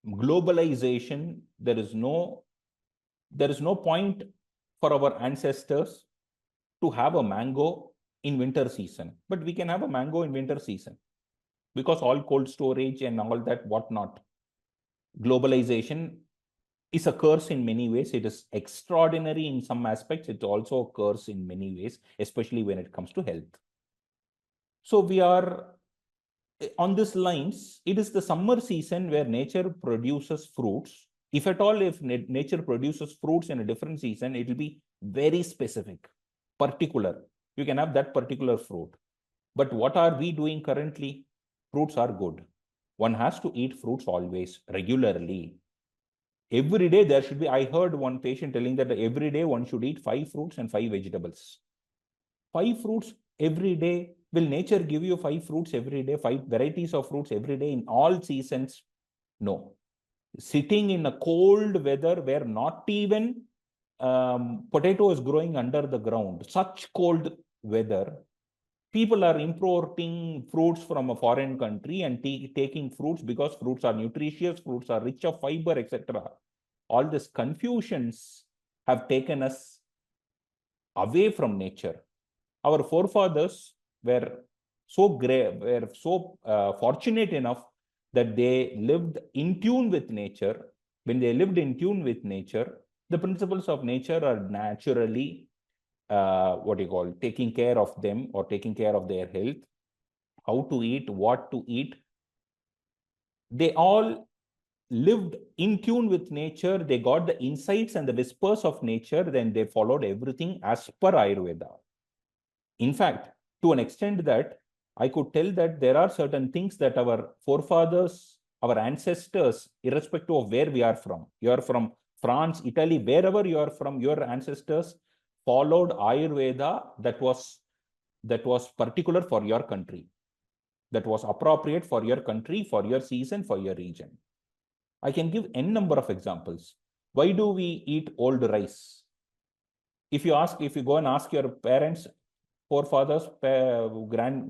[SPEAKER 2] globalization. There is no point for our ancestors to have a mango in winter season, but we can have a mango in winter season because all cold storage and all that whatnot. Globalization is a curse in many ways. It is extraordinary in some aspects. It's also a curse in many ways, especially when it comes to health. So we are on this lines. It is the summer season where nature produces fruits. If at all, if nature produces fruits in a different season, it will be very specific, particular. You can have that particular fruit. But what are we doing currently? Fruits are good. One has to eat fruits always, regularly. Every day there should be, I heard one patient telling that every day one should eat 5 fruits and 5 vegetables. 5 fruits every day. Will nature give you 5 fruits every day, 5 varieties of fruits every day in all seasons? No. Sitting in a cold weather where not even potato is growing under the ground, such cold weather, people are importing fruits from a foreign country and taking fruits because fruits are nutritious, fruits are rich of fiber, etc. All these confusions have taken us away from nature. Our forefathers were so fortunate enough that they lived in tune with nature. When they lived in tune with nature, the principles of nature are naturally taking care of them or taking care of their health, how to eat, what to eat. They all lived in tune with nature. They got the insights and the whispers of nature. Then they followed everything as per Ayurveda. In fact, to an extent that I could tell that there are certain things that our forefathers, our ancestors, irrespective of where we are from, you are from France, Italy, wherever you are from, your ancestors followed Ayurveda that was particular for your country, that was appropriate for your country, for your season, for your region. I can give n number of examples. Why do we eat old rice? If you go and ask your parents, forefathers,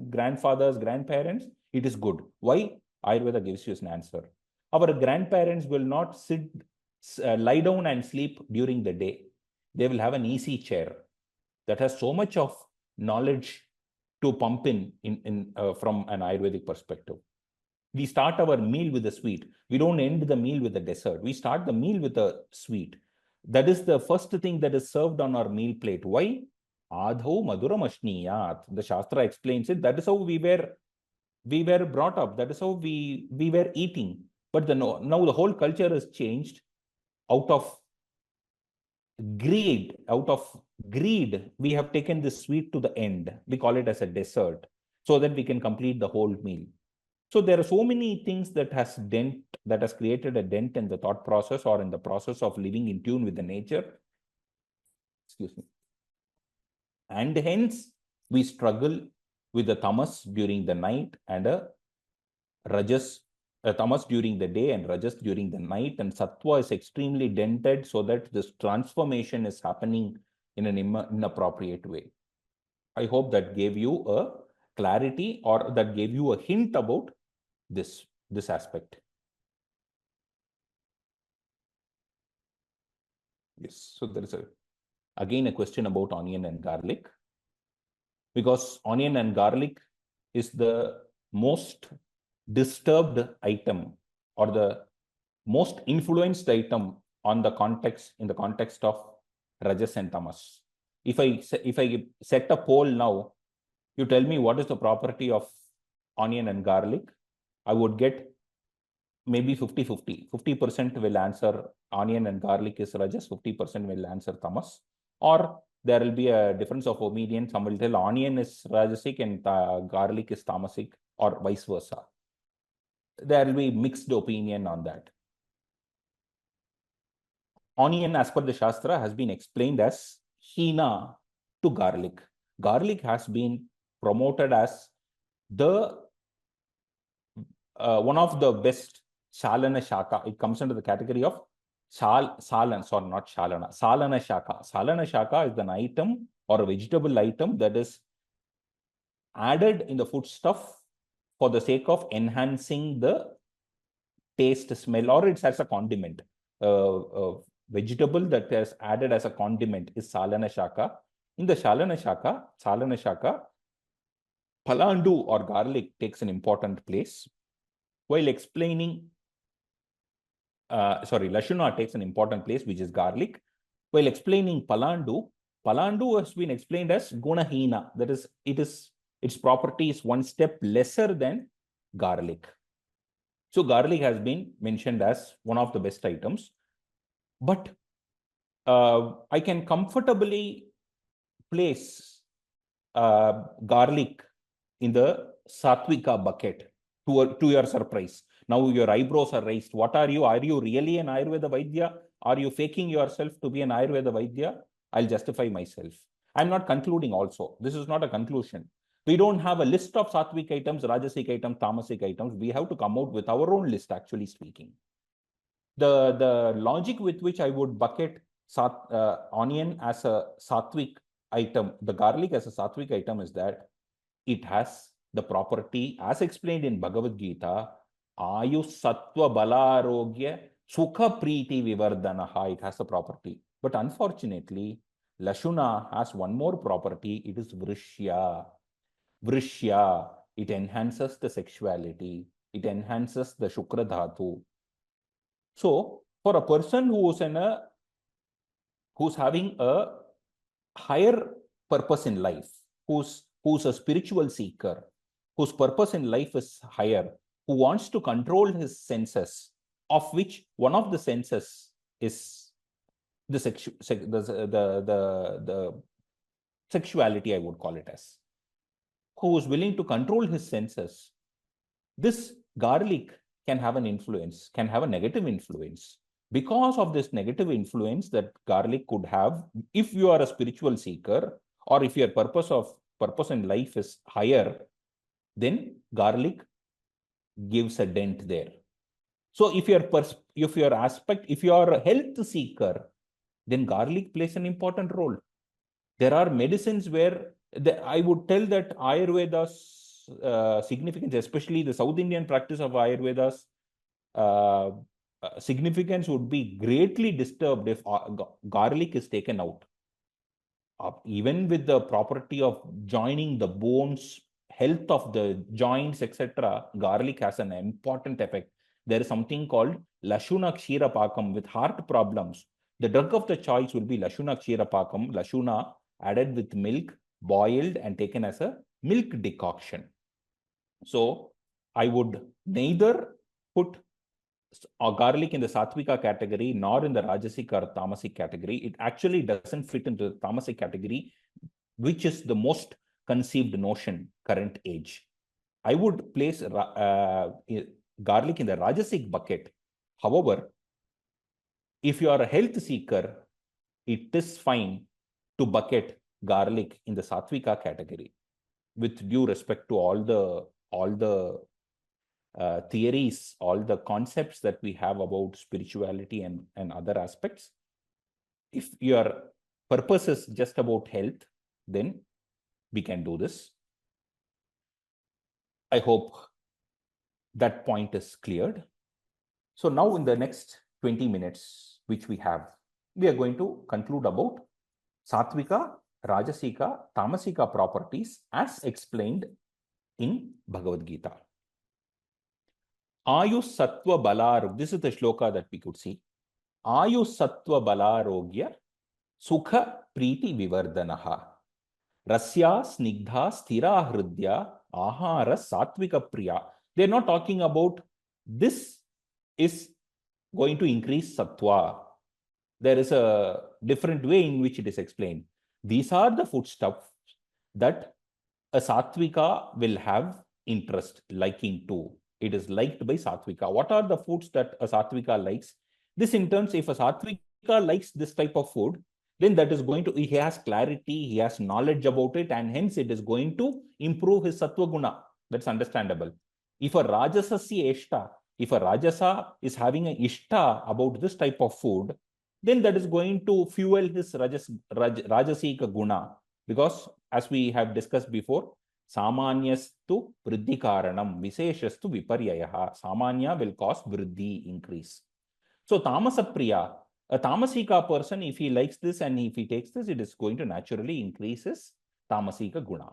[SPEAKER 2] grandfathers, grandparents, it is good. Why? Ayurveda gives you an answer. Our grandparents will not lie down and sleep during the day. They will have an easy chair that has so much of knowledge to pump in from an Ayurvedic perspective. We start our meal with a sweet. We don't end the meal with a dessert. We start the meal with a sweet. That is the first thing that is served on our meal plate. Why? Adho maduram ashniyat. The Shastra explains it. That is how we were brought up. That is how we were eating. But now the whole culture has changed. Out of greed, we have taken the sweet to the end. We call it as a dessert so that we can complete the whole meal. So there are so many things that has created a dent in the thought process or in the process of living in tune with the nature. Excuse me. And hence we struggle with the tamas during the night and a rajas, tamas during the day and rajas during the night, and sattva is extremely dented so that this transformation is happening in an inappropriate way. I hope that gave you a clarity or that gave you a hint about this aspect. Yes. So there is again a question about onion and garlic, because onion and garlic is the most disturbed item or the most influenced item on the context, in the context of Rajas and Tamas. If I set a poll now, you tell me what is the property of onion and garlic, I would get maybe 50-50. 50% will answer onion and garlic is Rajas, 50% will answer Tamas. Or there will be a difference of opinion. Some will tell onion is Rajasic and garlic is Tamasic, or vice versa. There will be mixed opinion on that. Onion, as per the Shastra, has been explained as hina to garlic. Garlic has been promoted as the one of the best Shalana Shaka. It comes under the category of Salana Shaka. Salana Shaka is an item or a vegetable item that is added in the foodstuff for the sake of enhancing the taste, smell, or it's as a condiment. Vegetable that is added as a condiment is Salana Shaka. In the Salana Shaka, Palandu or garlic takes an important place. While explaining, Lashuna takes an important place, which is garlic. While explaining Palandu has been explained as Gunahina. That is, its property is one step lesser than garlic. So garlic has been mentioned as one of the best items. But I can comfortably place garlic in the Satvika bucket, to your surprise. Now your eyebrows are raised. What are you? Are you really an Ayurveda Vaidya? Are you faking yourself to be an Ayurveda Vaidya? I'll justify myself. I'm not concluding also. This is not a conclusion. We don't have a list of Satvik items, Rajasic items, Tamasic items. We have to come out with our own list, actually speaking. The logic with which I would bucket onion as a Satvik item, the garlic as a Satvik item, is that it has the property, as explained in Bhagavad Gita, Ayu Sattva Bala Arogya Sukha Preeti Vivardhanaha. It has the property. But unfortunately, Lashuna has one more property. It is Vrishya. Vrishya. It enhances the sexuality. It enhances the Shukra Dhatu. So, for a person who's having a higher purpose in life, who's a spiritual seeker, whose purpose in life is higher, who wants to control his senses, of which one of the senses is the sexuality, I would call it as, who is willing to control his senses, this garlic can have an influence, can have a negative influence. Because of this negative influence that garlic could have, if you are a spiritual seeker, or if your purpose in life is higher, then garlic gives a dent there. So if you are a health seeker, then garlic plays an important role. There are medicines where I would tell that Ayurveda's significance, especially the South Indian practice of Ayurveda's significance, would be greatly disturbed if garlic is taken out. Even with the property of joining the bones, health of the joints, etc., garlic has an important effect. There is something called Lashuna Kshira Pakam with heart problems. The drug of the choice will be Lashuna Kshira Pakam, Lashuna added with milk, boiled and taken as a milk decoction. So I would neither put garlic in the Satvika category nor in the Rajasic or Tamasic category. It actually doesn't fit into the Tamasic category, which is the most conceived notion current age. I would place garlic in the Rajasic bucket. However, if you are a health seeker, it is fine to bucket garlic in the Satvika category, with due respect to all the theories, all the concepts that we have about spirituality and other aspects. If your purpose is just about health, then we can do this. I hope that point is cleared. So now in the next 20 minutes, which we have, we are going to conclude about Sattvika, Rajasika, Tamasika properties as explained in Bhagavad Gita. Ayu Sattva Balarogya, this is the shloka that we could see. Ayu Sattva Balarogya Sukha Priti Vivardanaha Rasya Snigdha Sthira Hridya Ahara Sattvika Priya. They're not talking about this is going to increase sattva. There is a different way in which it is explained. These are the foodstuffs that a sattvika will have interest, liking to. It is liked by sattvika. What are the foods that a sattvika likes? This in terms, if a sattvika likes this type of food, then that is going to, he has clarity, he has knowledge about it, and hence it is going to improve his sattva guna. That's understandable. If a rajasasya ishta, if a rajasa is having an ishta about this type of food, then that is going to fuel his rajasika guna. Because as we have discussed before, samanyastu vriddhi karanam, visheshastu viparyayaha. Samanya will cause vriddhi, increase. So tamasa priya, a tamasika person, if he likes this and if he takes this, it is going to naturally increase his tamasika guna.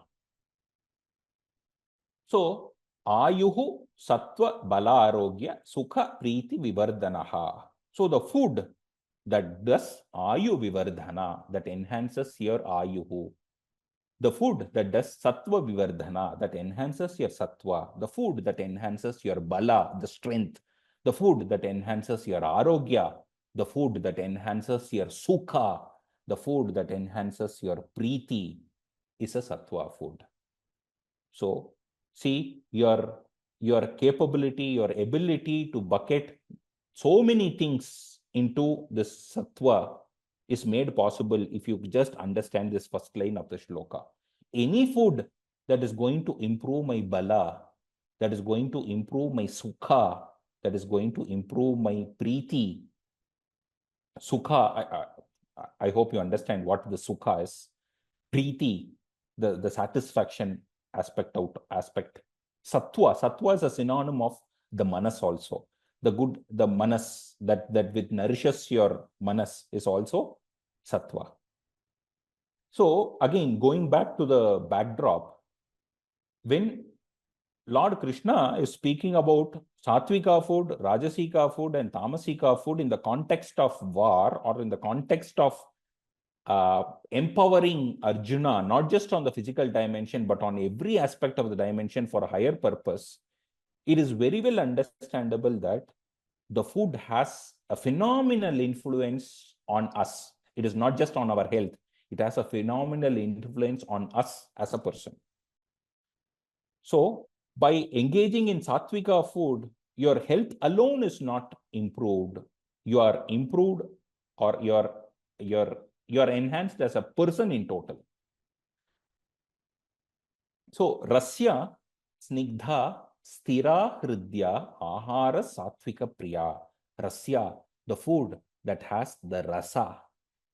[SPEAKER 2] So ayuhu sattva bala arogya sukha priti vivardanaha. So the food that does ayu vivardhana, that enhances your ayuhu. The food that does sattva vivardhana, that enhances your sattva. The food that enhances your bala, the strength. The food that enhances your arogya. The food that enhances your sukha. The food that enhances your priti is a sattva food. So see, your capability, your ability to bucket so many things into this sattva is made possible if you just understand this first line of the shloka. Any food that is going to improve my bala, that is going to improve my sukha, that is going to improve my priti. Sukha, I hope you understand what the sukha is. Priti, the satisfaction aspect. Sattva is a synonym of the manas also. The manas that which nourishes your manas is also sattva. So again, going back to the backdrop, when Lord Krishna is speaking about sattvika food, rajasika food, and tamasika food in the context of war or in the context of empowering Arjuna, not just on the physical dimension, but on every aspect of the dimension for a higher purpose, it is very well understandable that the food has a phenomenal influence on us. It is not just on our health. It has a phenomenal influence on us as a person. So by engaging in sattvika food, your health alone is not improved. You are improved, or you are enhanced as a person in total. So rasya snigdha sthira hridya ahara sattvika priya. Rasya, the food that has the rasa.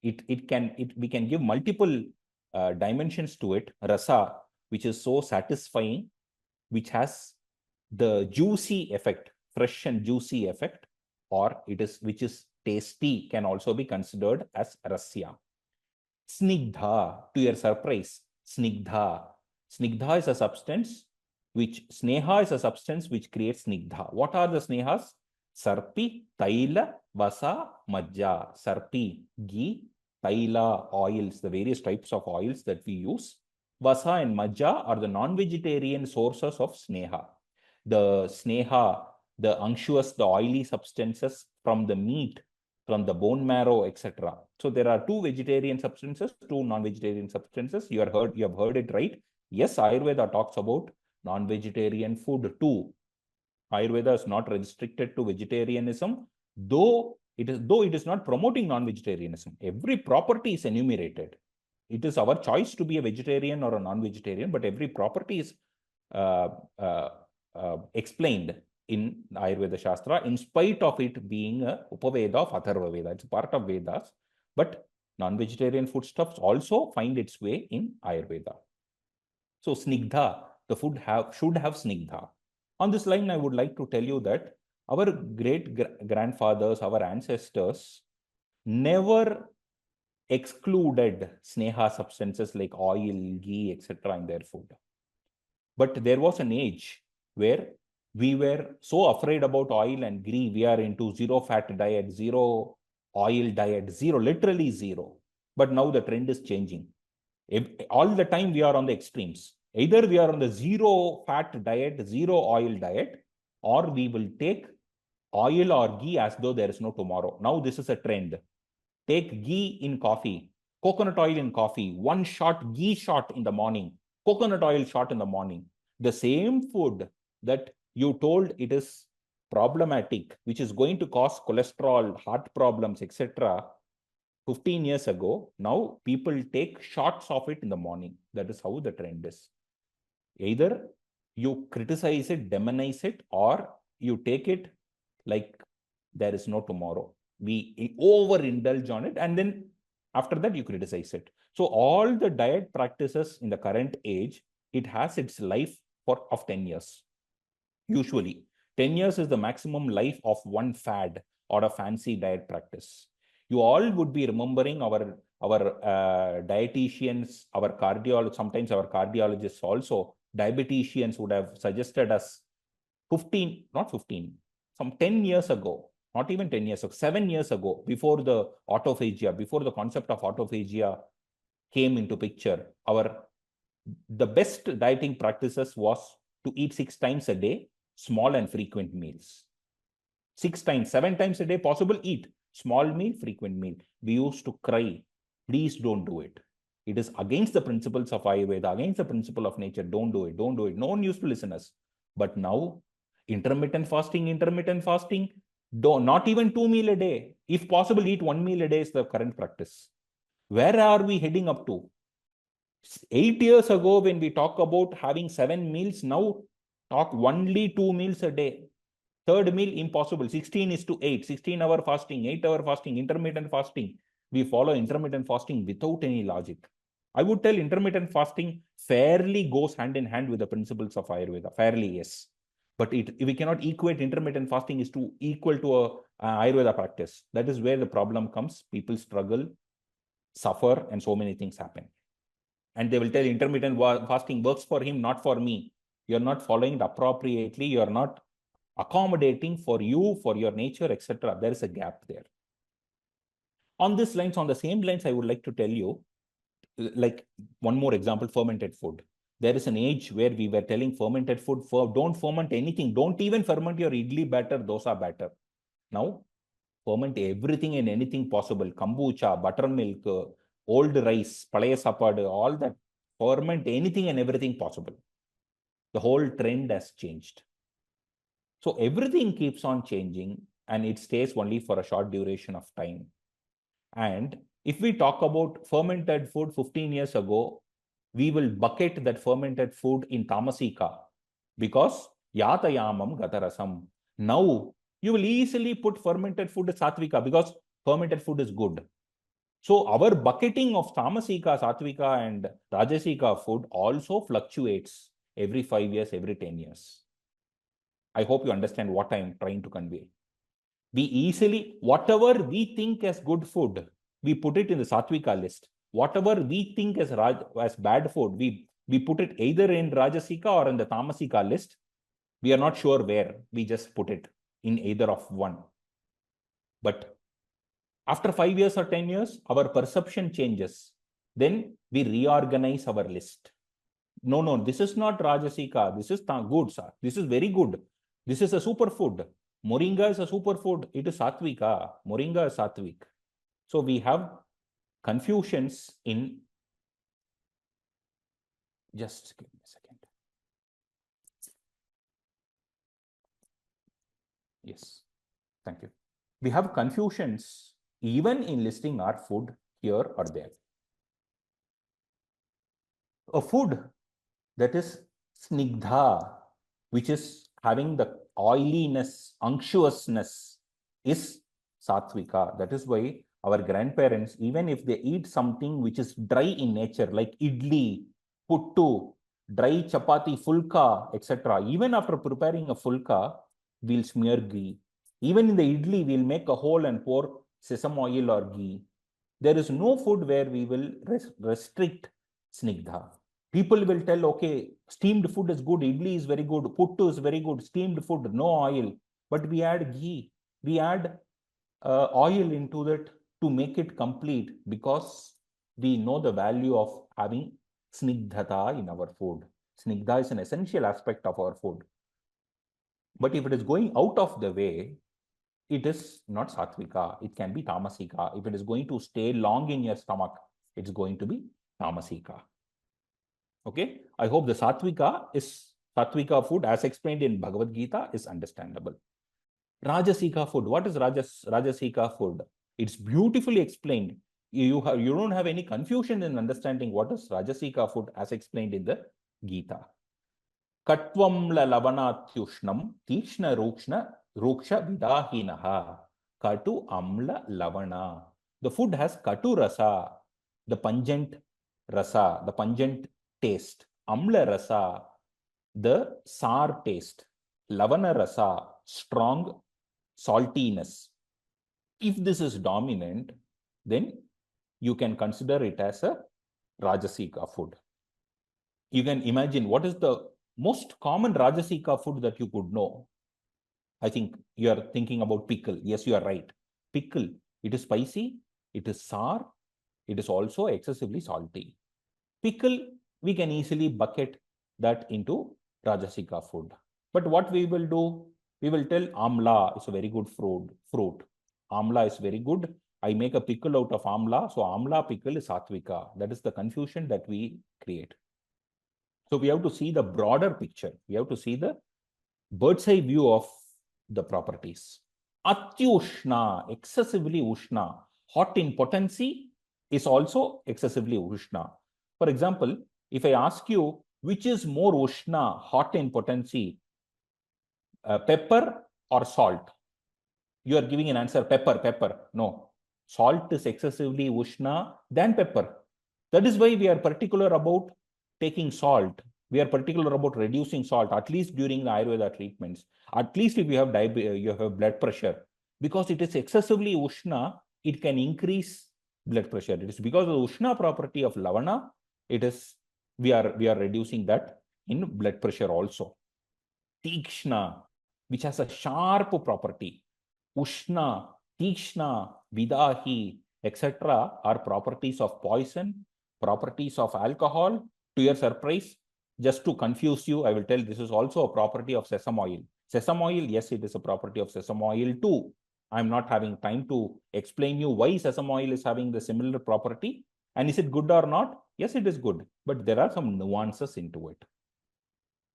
[SPEAKER 2] We can give multiple dimensions to it. Rasa, which is so satisfying, which has the juicy effect, fresh and juicy effect, or which is tasty, can also be considered as rasya. Snigdha, to your surprise, snigdha. Snigdha is a substance which, sneha is a substance which creates snigdha. What are the snehas? Sarpi, taila, vasa, majja. Sarpi, ghee, taila, oils, the various types of oils that we use. Vasa and majja are the non-vegetarian sources of sneha. The sneha, the unctuous, the oily substances from the meat, from the bone marrow, etc. So there are two vegetarian substances, two non-vegetarian substances. You have heard it right. Yes, Ayurveda talks about non-vegetarian food too. Ayurveda is not restricted to vegetarianism, though it is not promoting non-vegetarianism. Every property is enumerated. It is our choice to be a vegetarian or a non-vegetarian, but every property is explained in Ayurveda Shastra, in spite of it being a Upaveda of Atharva Veda. It's part of Vedas, but non-vegetarian foodstuffs also find its way in Ayurveda. So snigdha, the food should have snigdha. On this line, I would like to tell you that our great grandfathers, our ancestors, never excluded sneha substances like oil, ghee, etc. in their food. But there was an age where we were so afraid about oil and ghee. We are into zero fat diet, zero oil diet, zero, literally zero. But now the trend is changing. All the time we are on the extremes. Either we are on the zero fat diet, zero oil diet, or we will take oil or ghee as though there is no tomorrow. Now this is a trend. Take ghee in coffee, coconut oil in coffee, one shot ghee shot in the morning, coconut oil shot in the morning. The same food that you told it is problematic, which is going to cause cholesterol, heart problems, etc. 15 years ago, now people take shots of it in the morning. That is how the trend is. Either you criticize it, demonize it, or you take it like there is no tomorrow. We overindulge on it, and then after that you criticize it. So all the diet practices in the current age, it has its life of 10 years. Usually 10 years is the maximum life of one fad or a fancy diet practice. You all would be remembering our dietitians, our cardiologists, sometimes our cardiologists also, diabeticians would have suggested us 15, not 15, some 10 years ago, not even 10 years ago, 7 years ago, before the autophagia, before the concept of autophagia came into picture, the best dieting practices was to eat 6 times a day, small and frequent meals. 6 times, 7 times a day, possible, eat. Small meal, frequent meal. We used to cry, please don't do it. It is against the principles of Ayurveda, against the principle of nature. Don't do it, don't do it. No one used to listen us. But now, intermittent fasting, not even 2 meals a day. If possible, eat 1 meal a day is the current practice. Where are we heading up to? 8 years ago, when we talk about having 7 meals, now talk only 2 meals a day. Third meal, impossible. 16:8, 16-hour fasting, 8-hour fasting, intermittent fasting. We follow intermittent fasting without any logic. I would tell intermittent fasting fairly goes hand in hand with the principles of Ayurveda. Fairly, yes. But we cannot equate intermittent fasting is equal to a Ayurveda practice. That is where the problem comes. People struggle, suffer, and so many things happen. And they will tell intermittent fasting works for him, not for me. You're not following it appropriately. You're not accommodating for you, for your nature, etc. There is a gap there. On this lines, on the same lines, I would like to tell you, like one more example, fermented food. There is an age where we were telling fermented food, don't ferment anything. Don't even ferment your idli batter, dosa batter. Now, ferment everything and anything possible. Kombucha, buttermilk, old rice, palaya sapadu, all that. Ferment anything and everything possible. The whole trend has changed. So everything keeps on changing, and it stays only for a short duration of time. And if we talk about fermented food 15 years ago, we will bucket that fermented food in tamasika, because yatayamam gatarasam. Now you will easily put fermented food as satvika, because fermented food is good. So our bucketing of tamasika, satvika, and rajasika food also fluctuates every 5 years, every 10 years. I hope you understand what I am trying to convey. We easily, whatever we think as good food, we put it in the satvika list. Whatever we think as bad food, we put it either in rajasika or in the tamasika list. We are not sure where. We just put it in either of one. But after 5 years or 10 years, our perception changes. Then we reorganize our list. No, this is not rajasika. This is good, sir. This is very good. This is a superfood. Moringa is a superfood. It is satvika. Moringa is satvik. So we have confusions in. Just give me a second. Yes, thank you. We have confusions even in listing our food here or there. A food that is snigdha, which is having the oiliness, unctuousness, is satvika. That is why our grandparents, even if they eat something which is dry in nature, like idli, puttu, dry chapati, fulka, etc., even after preparing a fulka, we'll smear ghee. Even in the idli, we'll make a hole and pour sesame oil or ghee. There is no food where we will restrict snigdha. People will tell, okay, steamed food is good, idli is very good, puttu is very good, steamed food, no oil. But we add ghee, we add oil into that to make it complete, because we know the value of having snigdhata in our food. Snigdha is an essential aspect of our food. But if it is going out of the way, it is not satvika, it can be tamasika. If it is going to stay long in your stomach, it's going to be tamasika. Okay, I hope the satvika food as explained in Bhagavad Gita is understandable. Rajasika food. What is Rajasika food? It's beautifully explained. You don't have any confusion in understanding what is Rajasika food as explained in the Gita. Katvamla lavanatyushnam tikshna ruksha vidahinaha katu amla lavana. The food has katu rasa, the pungent rasa, the pungent taste. Amla rasa, the sour taste. Lavana rasa, strong saltiness. If this is dominant, then you can consider it as a Rajasika food. You can imagine what is the most common Rajasika food that you could know. I think you are thinking about pickle. Yes, you are right. Pickle, it is spicy, it is sour, it is also excessively salty. Pickle, we can easily bucket that into Rajasika food. But what we will do, we will tell amla is a very good fruit. Amla is very good. I make a pickle out of amla. So amla pickle is satvika. That is the confusion that we create. So we have to see the broader picture. We have to see the bird's eye view of the properties. Atyushna, excessively ushna. Hot in potency is also excessively ushna. For example, if I ask you, which is more ushna, hot in potency, pepper or salt? You are giving an answer, pepper. No, salt is excessively ushna than pepper. That is why we are particular about taking salt. We are particular about reducing salt, at least during the Ayurveda treatments. At least if you have blood pressure, because it is excessively ushna, it can increase blood pressure. It is because of the ushna property of lavana. It is we are reducing that in blood pressure also. Tikshna, which has a sharp property. Ushna, Tikshna, Vidahi, etc. are properties of poison, properties of alcohol. To your surprise, just to confuse you, I will tell this is also a property of sesame oil. Sesame oil, yes, it is a property of sesame oil too. I'm not having time to explain you why sesame oil is having the similar property. And is it good or not? Yes, it is good. But there are some nuances into it.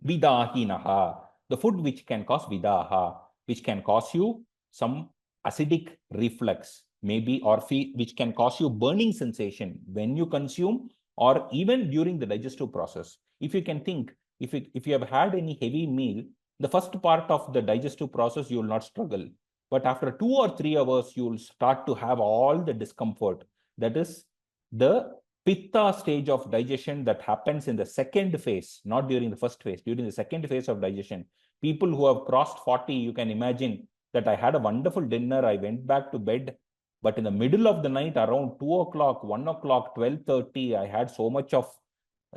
[SPEAKER 2] Vidahinaha, the food which can cause vidaha, which can cause you some acidic reflux, maybe, or which can cause you burning sensation when you consume or even during the digestive process. If you can think, if you have had any heavy meal, the first part of the digestive process, you will not struggle. But after 2 or 3 hours, you will start to have all the discomfort. That is the Pitta stage of digestion that happens in the second phase, not during the first phase, during the second phase of digestion. People who have crossed 40, you can imagine that I had a wonderful dinner, I went back to bed, but in the middle of the night, around 2 o'clock, 1 o'clock, 12:30, I had so much of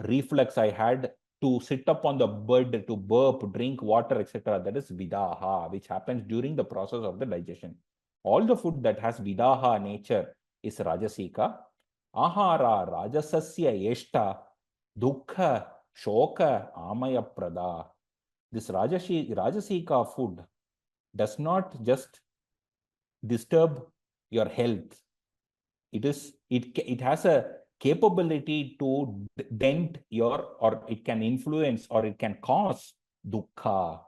[SPEAKER 2] reflux, I had to sit up on the bed to burp, drink water, etc. That is vidaha, which happens during the process of the digestion. All the food that has vidaha nature is rajasika. Ahara rajasasya eshta dukkha shoka amaya prada. This rajasika food does not just disturb your health. It has a capability to dent or it can influence or it can cause dukkha,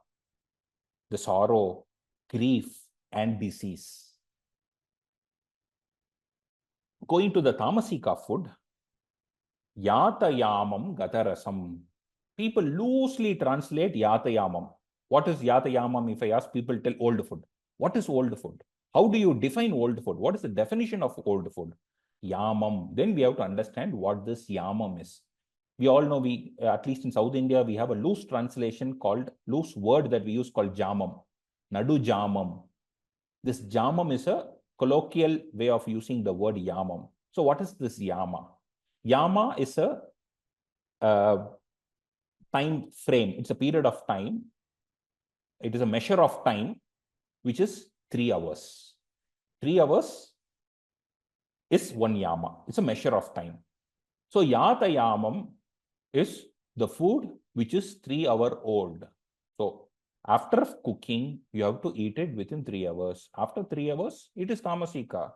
[SPEAKER 2] the sorrow, grief, and disease. Going to the tamasika food, yatayamam gatarasam. People loosely translate yatayamam. What is yatayamam? If I ask people, tell old food. What is old food? How do you define old food? What is the definition of old food? Yamam. Then we have to understand what this yamam is. We all know, at least in South India, we have a loose translation loose word that we use called jamam. Nadu jamam. This jamam is a colloquial way of using the word yamam. So what is this yama? Yama is a time frame. It's a period of time. It is a measure of time, which is 3 hours. 3 hours is 1 yama. It's a measure of time. So yata yamam is the food which is 3 hours old. So after cooking, you have to eat it within 3 hours. After 3 hours, it is tamasika.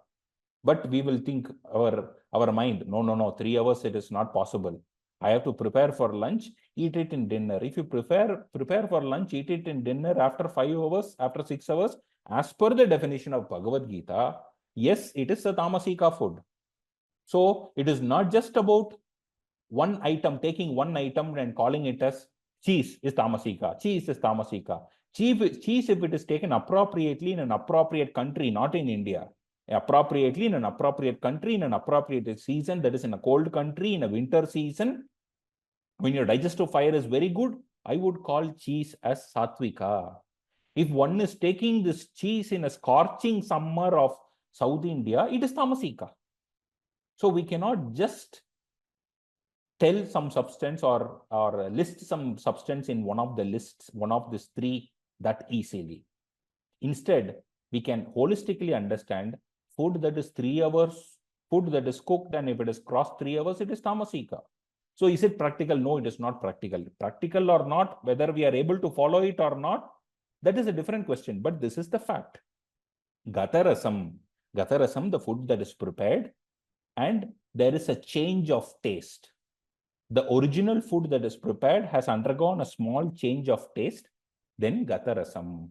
[SPEAKER 2] But we will think our mind, no, 3 hours, it is not possible. I have to prepare for lunch, eat it in dinner. If you prepare for lunch, eat it in dinner after 5 hours, after 6 hours, as per the definition of Bhagavad Gita, yes, it is a tamasika food. So it is not just about one item, taking one item and calling it as cheese is tamasika. Cheese is tamasika. Cheese, if it is taken appropriately in an appropriate country, not in India, appropriately in an appropriate country, in an appropriate season, that is in a cold country, in a winter season, when your digestive fire is very good, I would call cheese as satvika. If one is taking this cheese in a scorching summer of South India, it is tamasika. So we cannot just tell some substance or list some substance in one of the lists, one of these 3 that easily. Instead, we can holistically understand food that is 3 hours, food that is cooked, and if it is crossed 3 hours, it is tamasika. So is it practical? No, it is not practical. Practical or not, whether we are able to follow it or not, that is a different question. But this is the fact. Gatarasam, the food that is prepared, and there is a change of taste. The original food that is prepared has undergone a small change of taste, then gatarasam.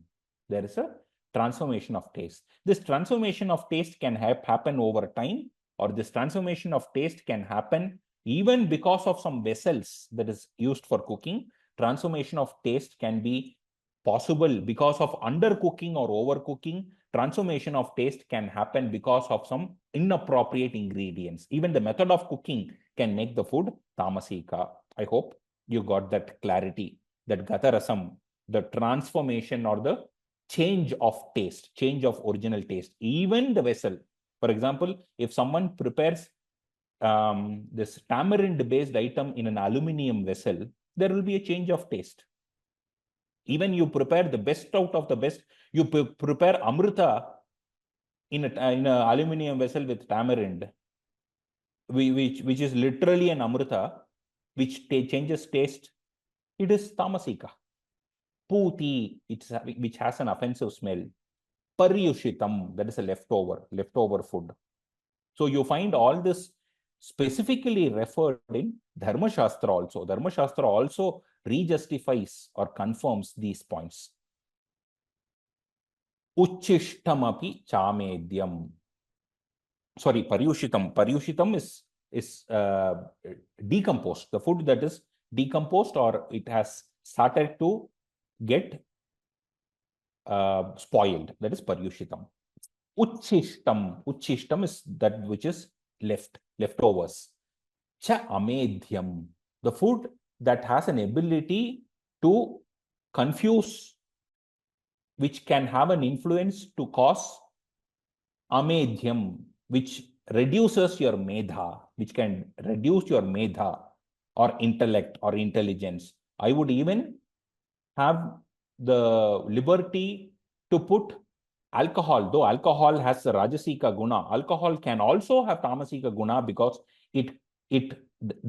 [SPEAKER 2] There is a transformation of taste. This transformation of taste can happen over time, or this transformation of taste can happen even because of some vessels that is used for cooking. Transformation of taste can be possible because of undercooking or overcooking. Transformation of taste can happen because of some inappropriate ingredients. Even the method of cooking can make the food tamasika. I hope you got that clarity, that gatarasam, the transformation or the change of taste, change of original taste, even the vessel. For example, if someone prepares this tamarind-based item in an aluminium vessel, there will be a change of taste. Even you prepare the best out of the best, you prepare amrita in an aluminium vessel with tamarind, which is literally an amrita, which changes taste, it is tamasika. Puti, which has an offensive smell. Paryushitam, that is a leftover food. So you find all this specifically referred in Dharma Shastra also. Dharma Shastra also rejustifies or confirms these points. Uchishtamapi chamedyam. Sorry, paryushitam. Paryushitam is decomposed. The food that is decomposed or it has started to get spoiled. That is paryushitam. Uchishtam is that which is leftovers. Cha amedhyam, the food that has an ability to confuse, which can have an influence to cause amedhyam, which reduces your medha, which can reduce your medha or intellect or intelligence. I would even have the liberty to put alcohol, though alcohol has the rajasika guna. Alcohol can also have tamasika guna because it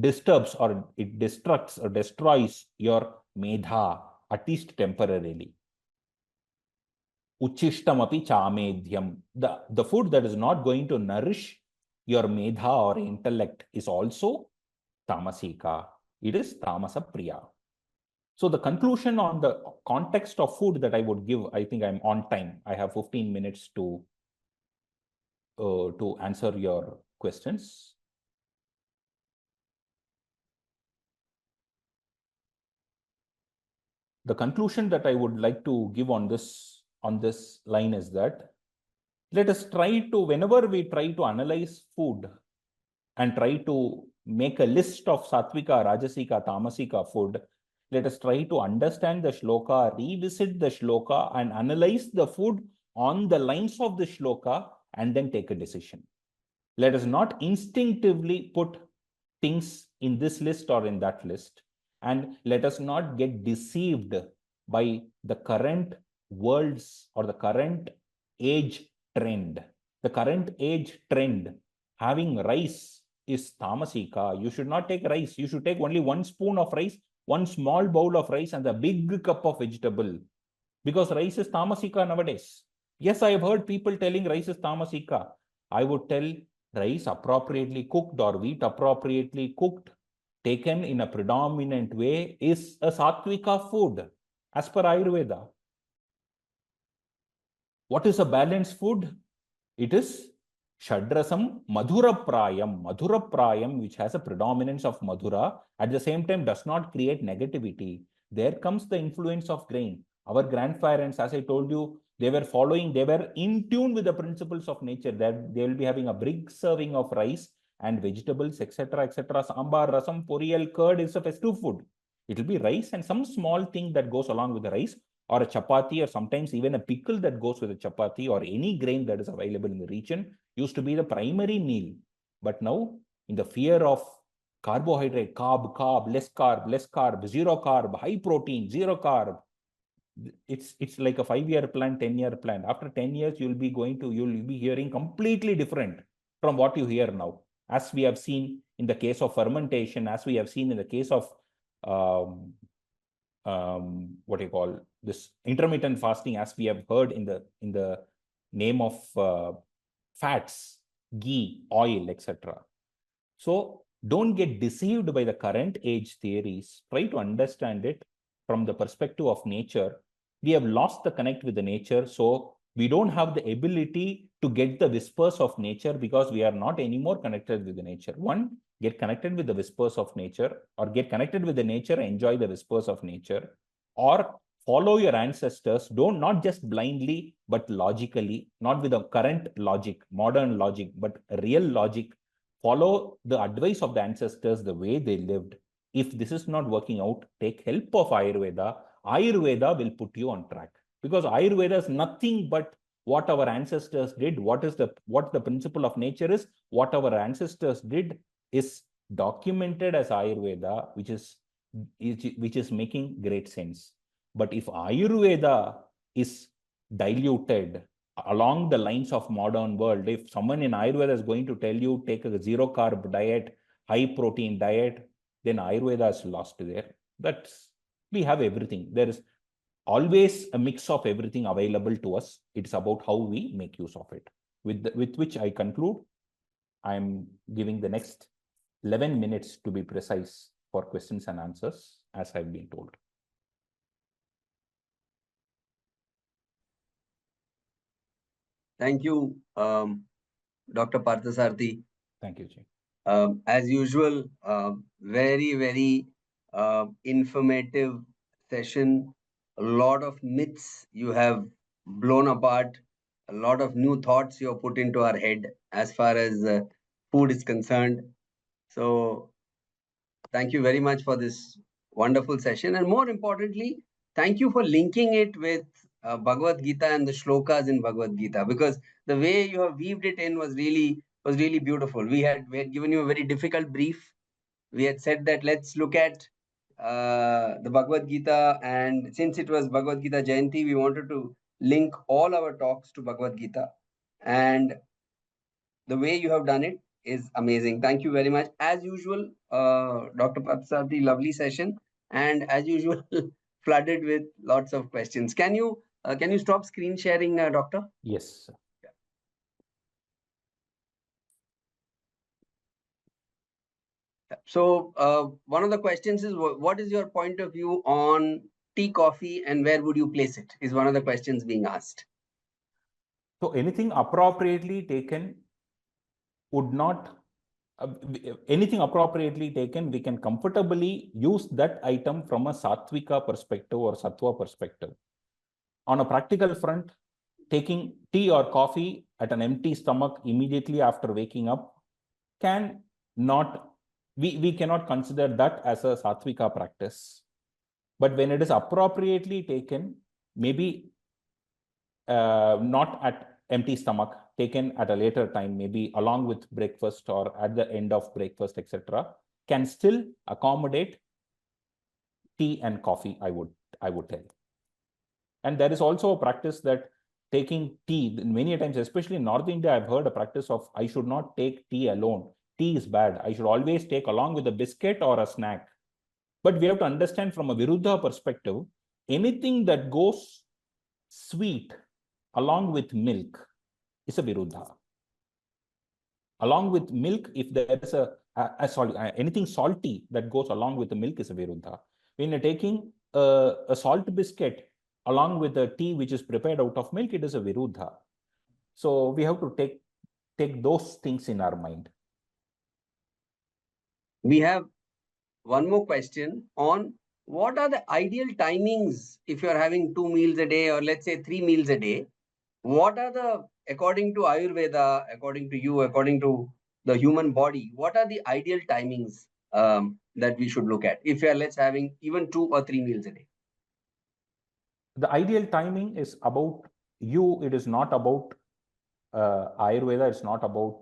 [SPEAKER 2] disturbs or it destructs or destroys your medha, at least temporarily. Uchishtamapi chamedhyam. The food that is not going to nourish your medha or intellect is also tamasika. It is tamasa priya. So the conclusion on the context of food that I would give, I think I'm on time. I have 15 minutes to answer your questions. The conclusion that I would like to give on this line is that let us try to, whenever we try to analyze food and try to make a list of satvika, rajasika, tamasika food, let us try to understand the shloka, revisit the shloka and analyze the food on the lines of the shloka and then take a decision. Let us not instinctively put things in this list or in that list, and let us not get deceived by the current world's or the current age trend. The current age trend, having rice is tamasika. You should not take rice. You should take only 1 spoon of rice, 1 small bowl of rice, and a big cup of vegetable. Because rice is tamasika nowadays. Yes, I have heard people telling rice is tamasika. I would tell rice appropriately cooked or wheat appropriately cooked, taken in a predominant way, is a sattvika food as per Ayurveda. What is a balanced food? It is Shadrasam Madhura-prayam, which has a predominance of Madhura, at the same time does not create negativity. There comes the influence of grain. Our grandparents, as I told you, they were in tune with the principles of nature, that they will be having a big serving of rice and vegetables, etc., etc. Sambar, rasam, poriyal, curd is a festive food. It will be rice and some small thing that goes along with the rice, or a chapati, or sometimes even a pickle that goes with a chapati, or any grain that is available in the region, used to be the primary meal. But now, in the fear of carbohydrate, carb, less carb, zero carb, high protein, zero carb, it's like a 5-year plan, 10-year plan. After 10 years, you'll be hearing completely different from what you hear now. As we have seen in the case of fermentation, as we have seen in the case of what you call this intermittent fasting, as we have heard in the name of fats, ghee, oil, etc. So don't get deceived by the current age theories. Try to understand it from the perspective of nature. We have lost the connect with the nature, so we don't have the ability to get the whispers of nature because we are not anymore connected with the nature. One, get connected with the whispers of nature, or get connected with the nature, enjoy the whispers of nature, or follow your ancestors. Don't, not just blindly, but logically, not with the current logic, modern logic, but real logic. Follow the advice of the ancestors, the way they lived. If this is not working out, take help of Ayurveda. Ayurveda will put you on track, because Ayurveda is nothing but what our ancestors did. What the principle of nature is, what our ancestors did is documented as Ayurveda, which is making great sense. But if Ayurveda is diluted along the lines of modern world, if someone in Ayurveda is going to tell you take a zero carb diet, high protein diet, then Ayurveda is lost there. We have everything. There is always a mix of everything available to us. It's about how we make use of it. With which I conclude. I'm giving the next 11 minutes to be precise for questions and answers, as I've been told.
[SPEAKER 1] Thank you, Dr. Parthasarathy.
[SPEAKER 2] Thank you, Jay.
[SPEAKER 1] As usual, very, very informative session. A lot of myths you have blown apart. A lot of new thoughts you have put into our head as far as food is concerned. So thank you very much for this wonderful session. And more importantly, thank you for linking it with Bhagavad Gita and the shlokas in Bhagavad Gita, because the way you have weaved it in was really beautiful. We had given you a very difficult brief. We had said that let's look at the Bhagavad Gita, and since it was Bhagavad Gita Jayanti, we wanted to link all our talks to Bhagavad Gita, and the way you have done it is amazing. Thank you very much. As usual, Dr. Parthasarathy, lovely session, and as usual, flooded with lots of questions. Can you stop screen sharing, Doctor?
[SPEAKER 2] Yes.
[SPEAKER 1] So one of the questions is, what is your point of view on tea, coffee, and where would you place it? Is one of the questions being asked.
[SPEAKER 2] So anything appropriately taken would not, anything appropriately taken, we can comfortably use that item from a sattvika perspective or sattva perspective. On a practical front, taking tea or coffee at an empty stomach immediately after waking up we cannot consider that as a sattvika practice. But when it is appropriately taken, maybe not at empty stomach, taken at a later time, maybe along with breakfast or at the end of breakfast, etc., can still accommodate tea and coffee, I would tell. And there is also a practice that taking tea, many times, especially in North India, I've heard a practice of I should not take tea alone. Tea is bad. I should always take along with a biscuit or a snack. But we have to understand from a Viruddha perspective, anything that goes sweet along with milk is a Viruddha. Along with milk, if there is anything salty that goes along with the milk is a Viruddha. When you're taking a salt biscuit along with the tea which is prepared out of milk, it is a Viruddha. So we have to take those things in our mind.
[SPEAKER 1] We have one more question on what are the ideal timings if you're having 2 meals a day or let's say 3 meals a day. What are the, according to Ayurveda, according to you, according to the human body, what are the ideal timings that we should look at if you're, let's having even 2 or 3 meals a day?
[SPEAKER 2] The ideal timing is about you. It is not about Ayurveda. It's not about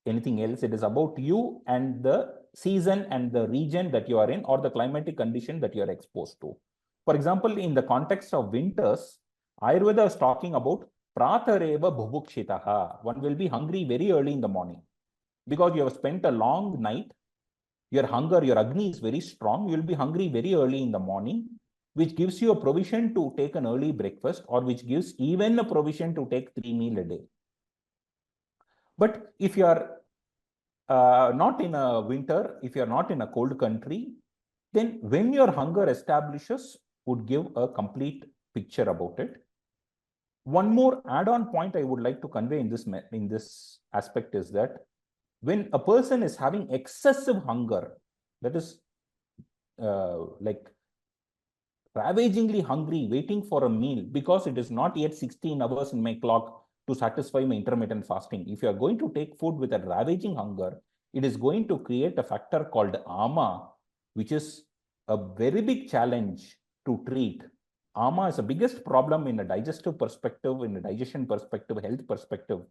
[SPEAKER 2] anything else. It is about you and the season and the region that you are in or the climatic condition that you are exposed to. For example, in the context of winters, Ayurveda is talking about pratareva bhubukshitaha. One will be hungry very early in the morning because you have spent a long night. Your hunger, your Agni is very strong. You will be hungry very early in the morning, which gives you a provision to take an early breakfast or which gives even a provision to take 3 meals a day. But if you are not in a winter, if you are not in a cold country, then when your hunger establishes, would give a complete picture about it. One more add-on point I would like to convey in this aspect is that when a person is having excessive hunger, that is like ravagingly hungry, waiting for a meal because it is not yet 16 hours in my clock to satisfy my intermittent fasting. If you are going to take food with a ravaging hunger, it is going to create a factor called ama, which is a very big challenge to treat. Ama is the biggest problem in a digestive perspective, in a digestion perspective, health perspective.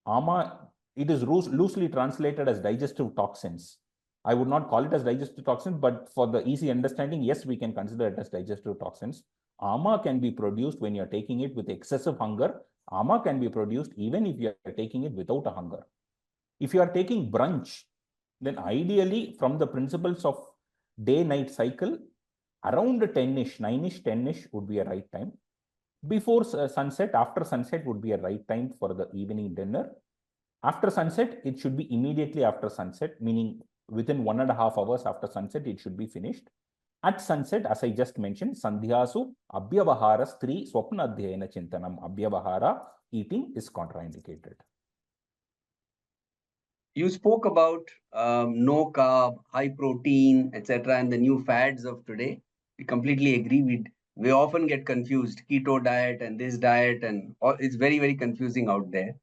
[SPEAKER 2] Ama, it is loosely translated as digestive toxins. I would not call it as digestive toxins, but for the easy understanding, yes, we can consider it as digestive toxins. Ama can be produced when you're taking it with excessive hunger. Ama can be produced even if you are taking it without a hunger. If you are taking brunch, then ideally from the principles of day-night cycle, around 10-ish, 9-ish, 10-ish would be a right time. Before sunset, after sunset would be a right time for the evening dinner. After sunset, it should be immediately after sunset, meaning within 1.5 hours after sunset, it should be finished. At sunset, as I just mentioned, Sandhyasu, Abhyavahara Stri Swapna Adhyayana Chintanam. Abhyavahara, eating is contraindicated.
[SPEAKER 1] You spoke about no carb, high protein, etc., and the new fads of today. We completely agree. We often get confused, keto diet and this diet, and it's very, very confusing out there.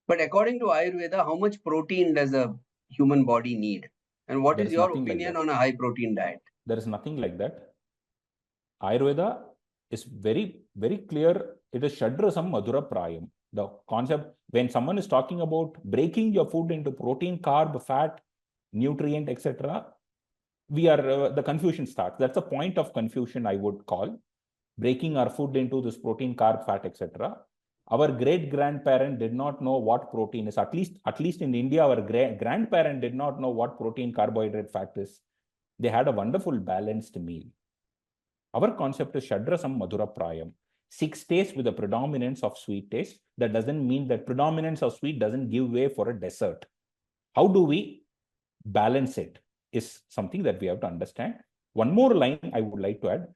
[SPEAKER 1] But according to Ayurveda, how much protein does a human body need? And what is your opinion on a high protein diet?
[SPEAKER 2] There is nothing like that. Ayurveda is very, very clear. It is Shadrasam Madhura Prayam. The concept, when someone is talking about breaking your food into protein, carb, fat, nutrient, etc., the confusion starts. That's a point of confusion, I would call. Breaking our food into this protein, carb, fat, etc. Our great-grandparent did not know what protein is. At least in India, our grandparent did not know what protein, carbohydrate, fat is. They had a wonderful balanced meal. Our concept is Shadrasam Madhura Prayam. 6 days with a predominance of sweet taste. That doesn't mean that predominance of sweet doesn't give way for a dessert. How do we balance it is something that we have to understand. One more line I would like to add.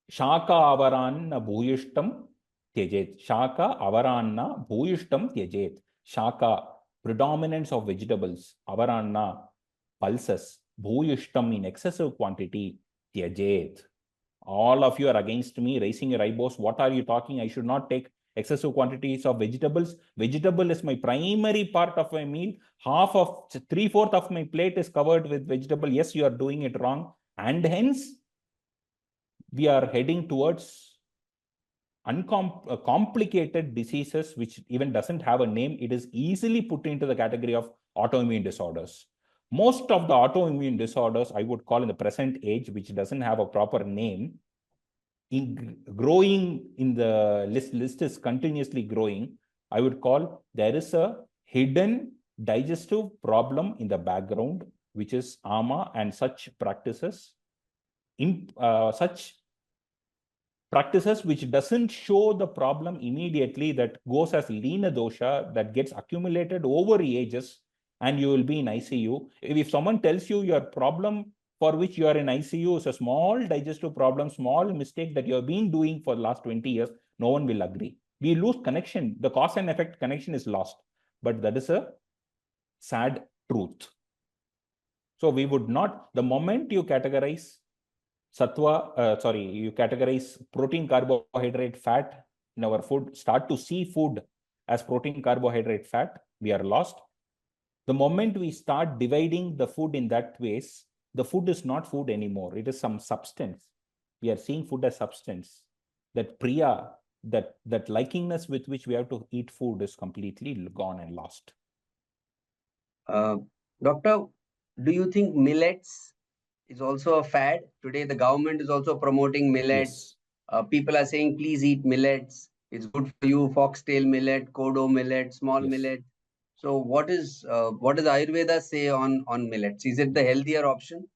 [SPEAKER 2] Shaka avaranna bhuyishtam tyajet. Shaka avaranna bhuyishtam tyajet. Shaka, predominance of vegetables. Avaranna, pulses. Bhuyishtam, in excessive quantity. Tyajet. All of you are against me, raising your eyebrows. What are you talking? I should not take excessive quantities of vegetables. Vegetable is my primary part of my meal. 3/4 of my plate is covered with vegetable. Yes, you are doing it wrong. And hence, we are heading towards complicated diseases which even doesn't have a name, it is easily put into the category of autoimmune disorders. Most of the autoimmune disorders I would call in the present age, which doesn't have a proper name, growing in the list is continuously growing. I would call there is a hidden digestive problem in the background, which is AMA and such practices. Such practices which doesn't show the problem immediately, that goes as Lina dosha, that gets accumulated over ages, and you will be in ICU. If someone tells you your problem for which you are in ICU is a small digestive problem, small mistake that you have been doing for the last 20 years, no one will agree. We lose connection. The cause and effect connection is lost. But that is a sad truth. So we would not, the moment you categorize you categorize protein, carbohydrate, fat in our food, start to see food as protein, carbohydrate, fat, we are lost. The moment we start dividing the food in that ways, the food is not food anymore. It is some substance. We are seeing food as substance. That priya, that likingness with which we have to eat food is completely gone and lost.
[SPEAKER 1] Doctor, do you think millets is also a fad? Today, the government is also promoting millets. Yes. People are saying, please eat millets. It's good for you. Foxtail millet, kodo millet, small millet. So what does Ayurveda say on millets? Is it the healthier option?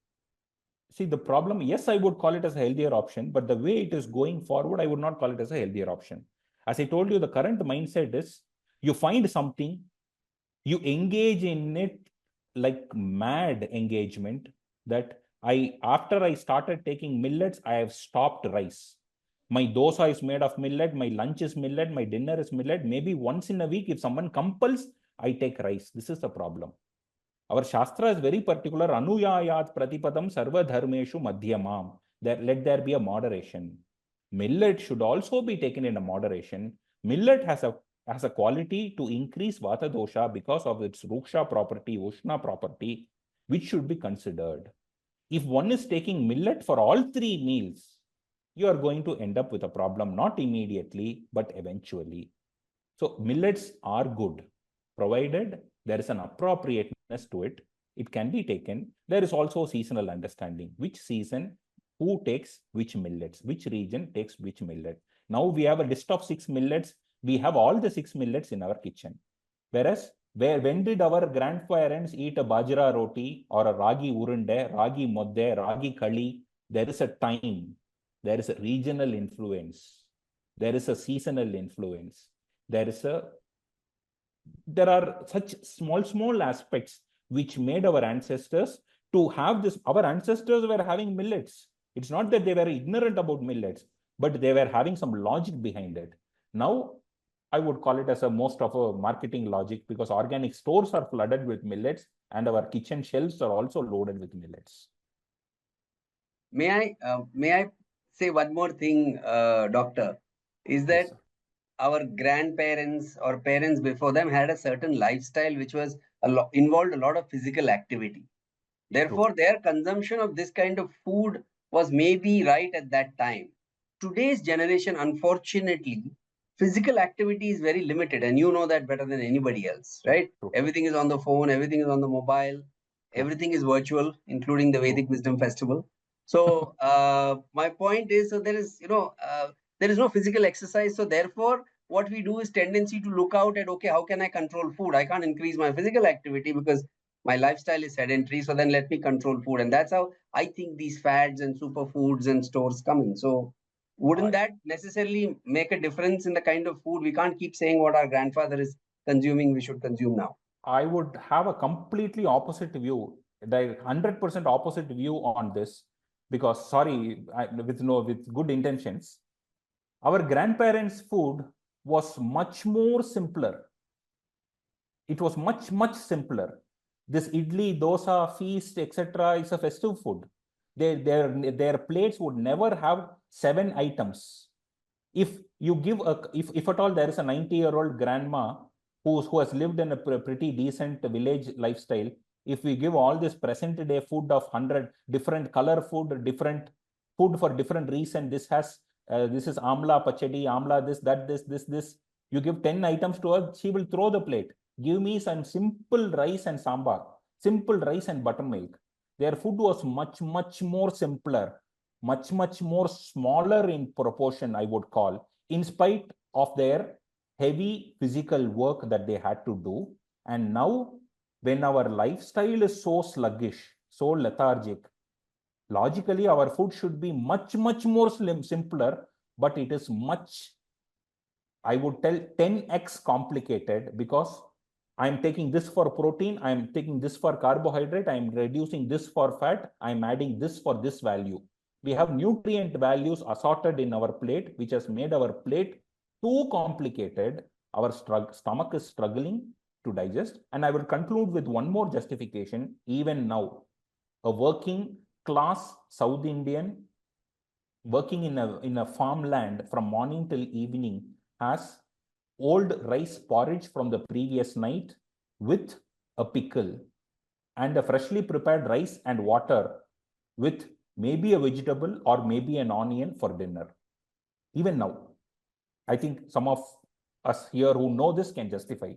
[SPEAKER 2] See, the problem, yes, I would call it as a healthier option, but the way it is going forward, I would not call it as a healthier option. As I told you, the current mindset is you find something, you engage in it like mad engagement, that after I started taking millets, I have stopped rice. My dosa is made of millet, my lunch is millet, my dinner is millet. Maybe once in a week, if someone compels, I take rice. This is the problem. Our Shastra is very particular. Anuyayat pratipadam sarva dharmeshu madhyamam. Let there be a moderation. Millet should also be taken in a moderation. Millet has a quality to increase vata dosha because of its ruksha property, ushna property, which should be considered. If one is taking millet for all three meals, you are going to end up with a problem, not immediately, but eventually. So millets are good, provided there is an appropriateness to it. It can be taken. There is also seasonal understanding. Which season, who takes which millets, which region takes which millet. Now we have a list of 6 millets. We have all the 6 millets in our kitchen. Whereas, when did our grandparents eat a bajra roti or a ragi urunde, ragi modde, ragi kali? There is a time. There is a regional influence. There is a seasonal influence. There are such small aspects which made our ancestors to have this. Our ancestors were having millets. It's not that they were ignorant about millets, but they were having some logic behind it. Now, I would call it as most of a marketing logic, because organic stores are flooded with millets and our kitchen shelves are also loaded with millets.
[SPEAKER 1] May I say one more thing, Doctor? Is that yes, our grandparents or parents before them had a certain lifestyle which was involved a lot of physical activity. Therefore, their consumption of this kind of food was maybe right at that time. Today's generation, unfortunately, physical activity is very limited, and you know that better than anybody else, right? True. Everything is on the phone, everything is on the mobile, everything is virtual, including the Vedic Wisdom Festival. So my point is, so there is no physical exercise. So therefore, what we do is tendency to look out at, okay, how can I control food? I can't increase my physical activity because my lifestyle is sedentary. So then let me control food. And that's how I think these fads and superfoods and stores come in. So wouldn't that necessarily make a difference in the kind of food? We can't keep saying what our grandfather is consuming, we should consume now.
[SPEAKER 2] I would have a completely opposite view, the 100% opposite view on this, because with good intentions, our grandparents' food was much more simpler. It was much simpler. This idli, dosa, feast, etc. is a festive food. Their plates would never have 7 items. If you give if at all there is a 90-year-old grandma who has lived in a pretty decent village lifestyle, if we give all this present day food of 100 different color food, different food for different reason, this has this is amla pachadi, amla this, that, this. You give 10 items to her, she will throw the plate. Give me some simple rice and sambar, simple rice and buttermilk. Their food was much more simpler, much more smaller in proportion, I would call, in spite of their heavy physical work that they had to do. And now, when our lifestyle is so sluggish, so lethargic, logically our food should be much more simpler, but it is much, I would tell, 10x complicated, because I'm taking this for protein, I'm taking this for carbohydrate, I'm reducing this for fat, I'm adding this for this value. We have nutrient values assorted in our plate, which has made our plate too complicated. Our stomach is struggling to digest. And I will conclude with one more justification. Even now, a working class South Indian working in a farmland from morning till evening has old rice porridge from the previous night with a pickle and a freshly prepared rice and water with maybe a vegetable or maybe an onion for dinner. Even now, I think some of us here who know this can justify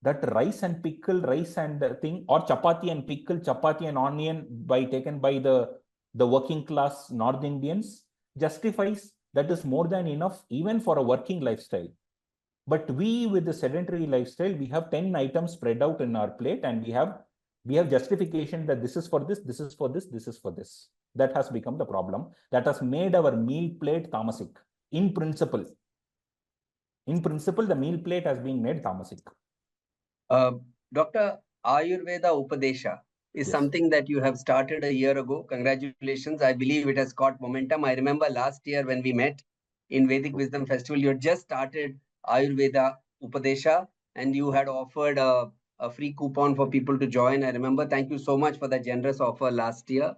[SPEAKER 2] that rice and pickle, rice and thing, or chapati and pickle, chapati and onion taken by the working class North Indians justifies, that is more than enough even for a working lifestyle. But we, with the sedentary lifestyle, we have 10 items spread out in our plate, and we have justification that this is for this, this is for this, this is for this. That has become the problem. That has made our meal plate tamasic. In principle, the meal plate has been made tamasic.
[SPEAKER 1] Dr. Ayurveda Upadesha is something that you have started a year ago. Congratulations. I believe it has got momentum. I remember last year when we met in Vedic Wisdom Festival, you had just started Ayurveda Upadesha and you had offered a free coupon for people to join. I remember. Thank you so much for that generous offer last year.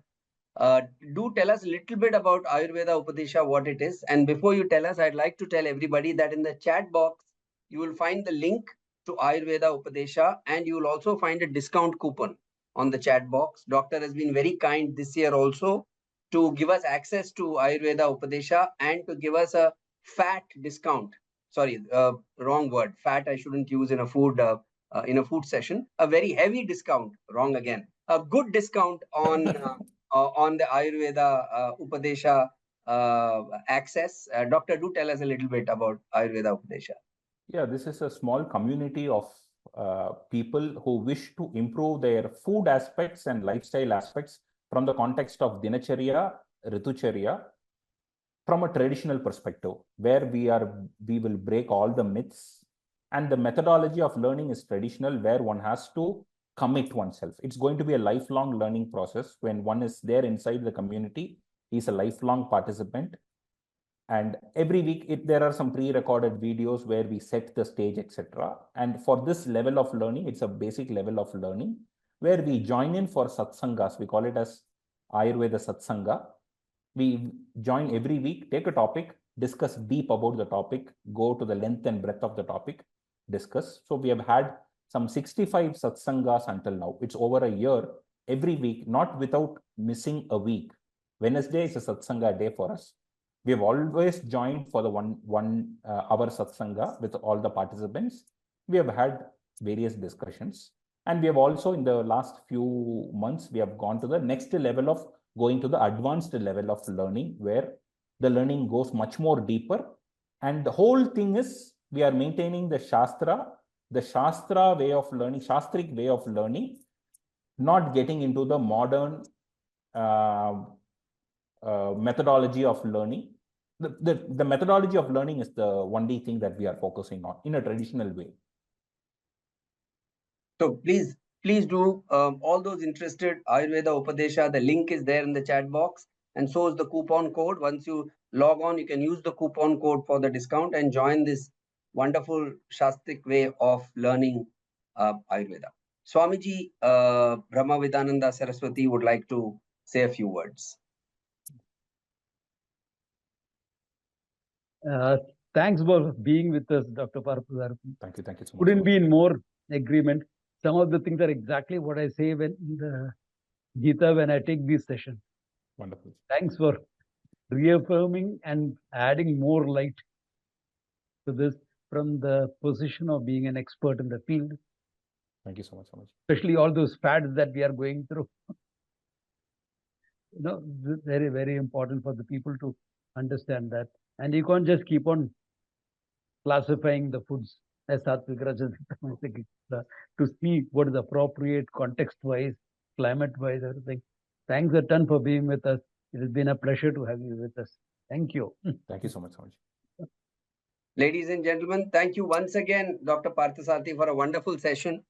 [SPEAKER 1] Do tell us a little bit about Ayurveda Upadesha, what it is. And before you tell us, I'd like to tell everybody that in the chat box, you will find the link to Ayurveda Upadesha, and you will also find a discount coupon on the chat box. Doctor has been very kind this year also to give us access to Ayurveda Upadesha and to give us a fat discount. Sorry, wrong word. Fat I shouldn't use in a food session. A very heavy discount. Wrong again. A good discount on the Ayurveda Upadesha access. Doctor, do tell us a little bit about Ayurveda Upadesha.
[SPEAKER 2] Yeah, this is a small community of people who wish to improve their food aspects and lifestyle aspects from the context of Dinacharya, Ritucharya, from a traditional perspective, where we will break all the myths, and the methodology of learning is traditional, where one has to commit oneself. It's going to be a lifelong learning process. When one is there inside the community, he's a lifelong participant. And every week, there are some pre-recorded videos where we set the stage, etc. And for this level of learning, it's a basic level of learning where we join in for satsangas. We call it as Ayurveda Satsanga. We join every week, take a topic, discuss deep about the topic, go to the length and breadth of the topic, discuss. So we have had some 65 satsangas until now. It's over a year, every week, not without missing a week. Wednesday is a satsanga day for us. We have always joined for the one hour satsanga with all the participants. We have had various discussions. And we have also, in the last few months, we have gone to the next level of going to the advanced level of learning, where the learning goes much more deeper. And the whole thing is, we are maintaining the Shastra way of learning, Shastric way of learning, not getting into the modern methodology of learning. The methodology of learning is the only thing that we are focusing on in a traditional way.
[SPEAKER 1] So please do, all those interested, Ayurveda Upadesha, the link is there in the chat box, and so is the coupon code. Once you log on, you can use the coupon code for the discount and join this wonderful Shastric way of learning Ayurveda. Swamiji Brahmavidananda Saraswati would like to say a few words.
[SPEAKER 3] Thanks for being with us, Dr. Parthasarathy.
[SPEAKER 2] Thank you so much.
[SPEAKER 3] Couldn't be in more agreement. Some of the things are exactly what I say when in the Gita when I take this session.
[SPEAKER 2] Wonderful.
[SPEAKER 3] Thanks for reaffirming and adding more light to this from the position of being an expert in the field.
[SPEAKER 2] Thank you so much, Swamiji.
[SPEAKER 3] Especially all those fads that we are going through. Very, very important for the people to understand that. And you can't just keep on classifying the foods as sattvic, rajasic, to see what is appropriate context-wise, climate-wise, everything. Thanks a ton for being with us. It has been a pleasure to have you with us. Thank you.
[SPEAKER 2] Thank you so much, Swamiji.
[SPEAKER 1] Ladies and gentlemen, thank you once again, Dr. Parthasarathy, for a wonderful session.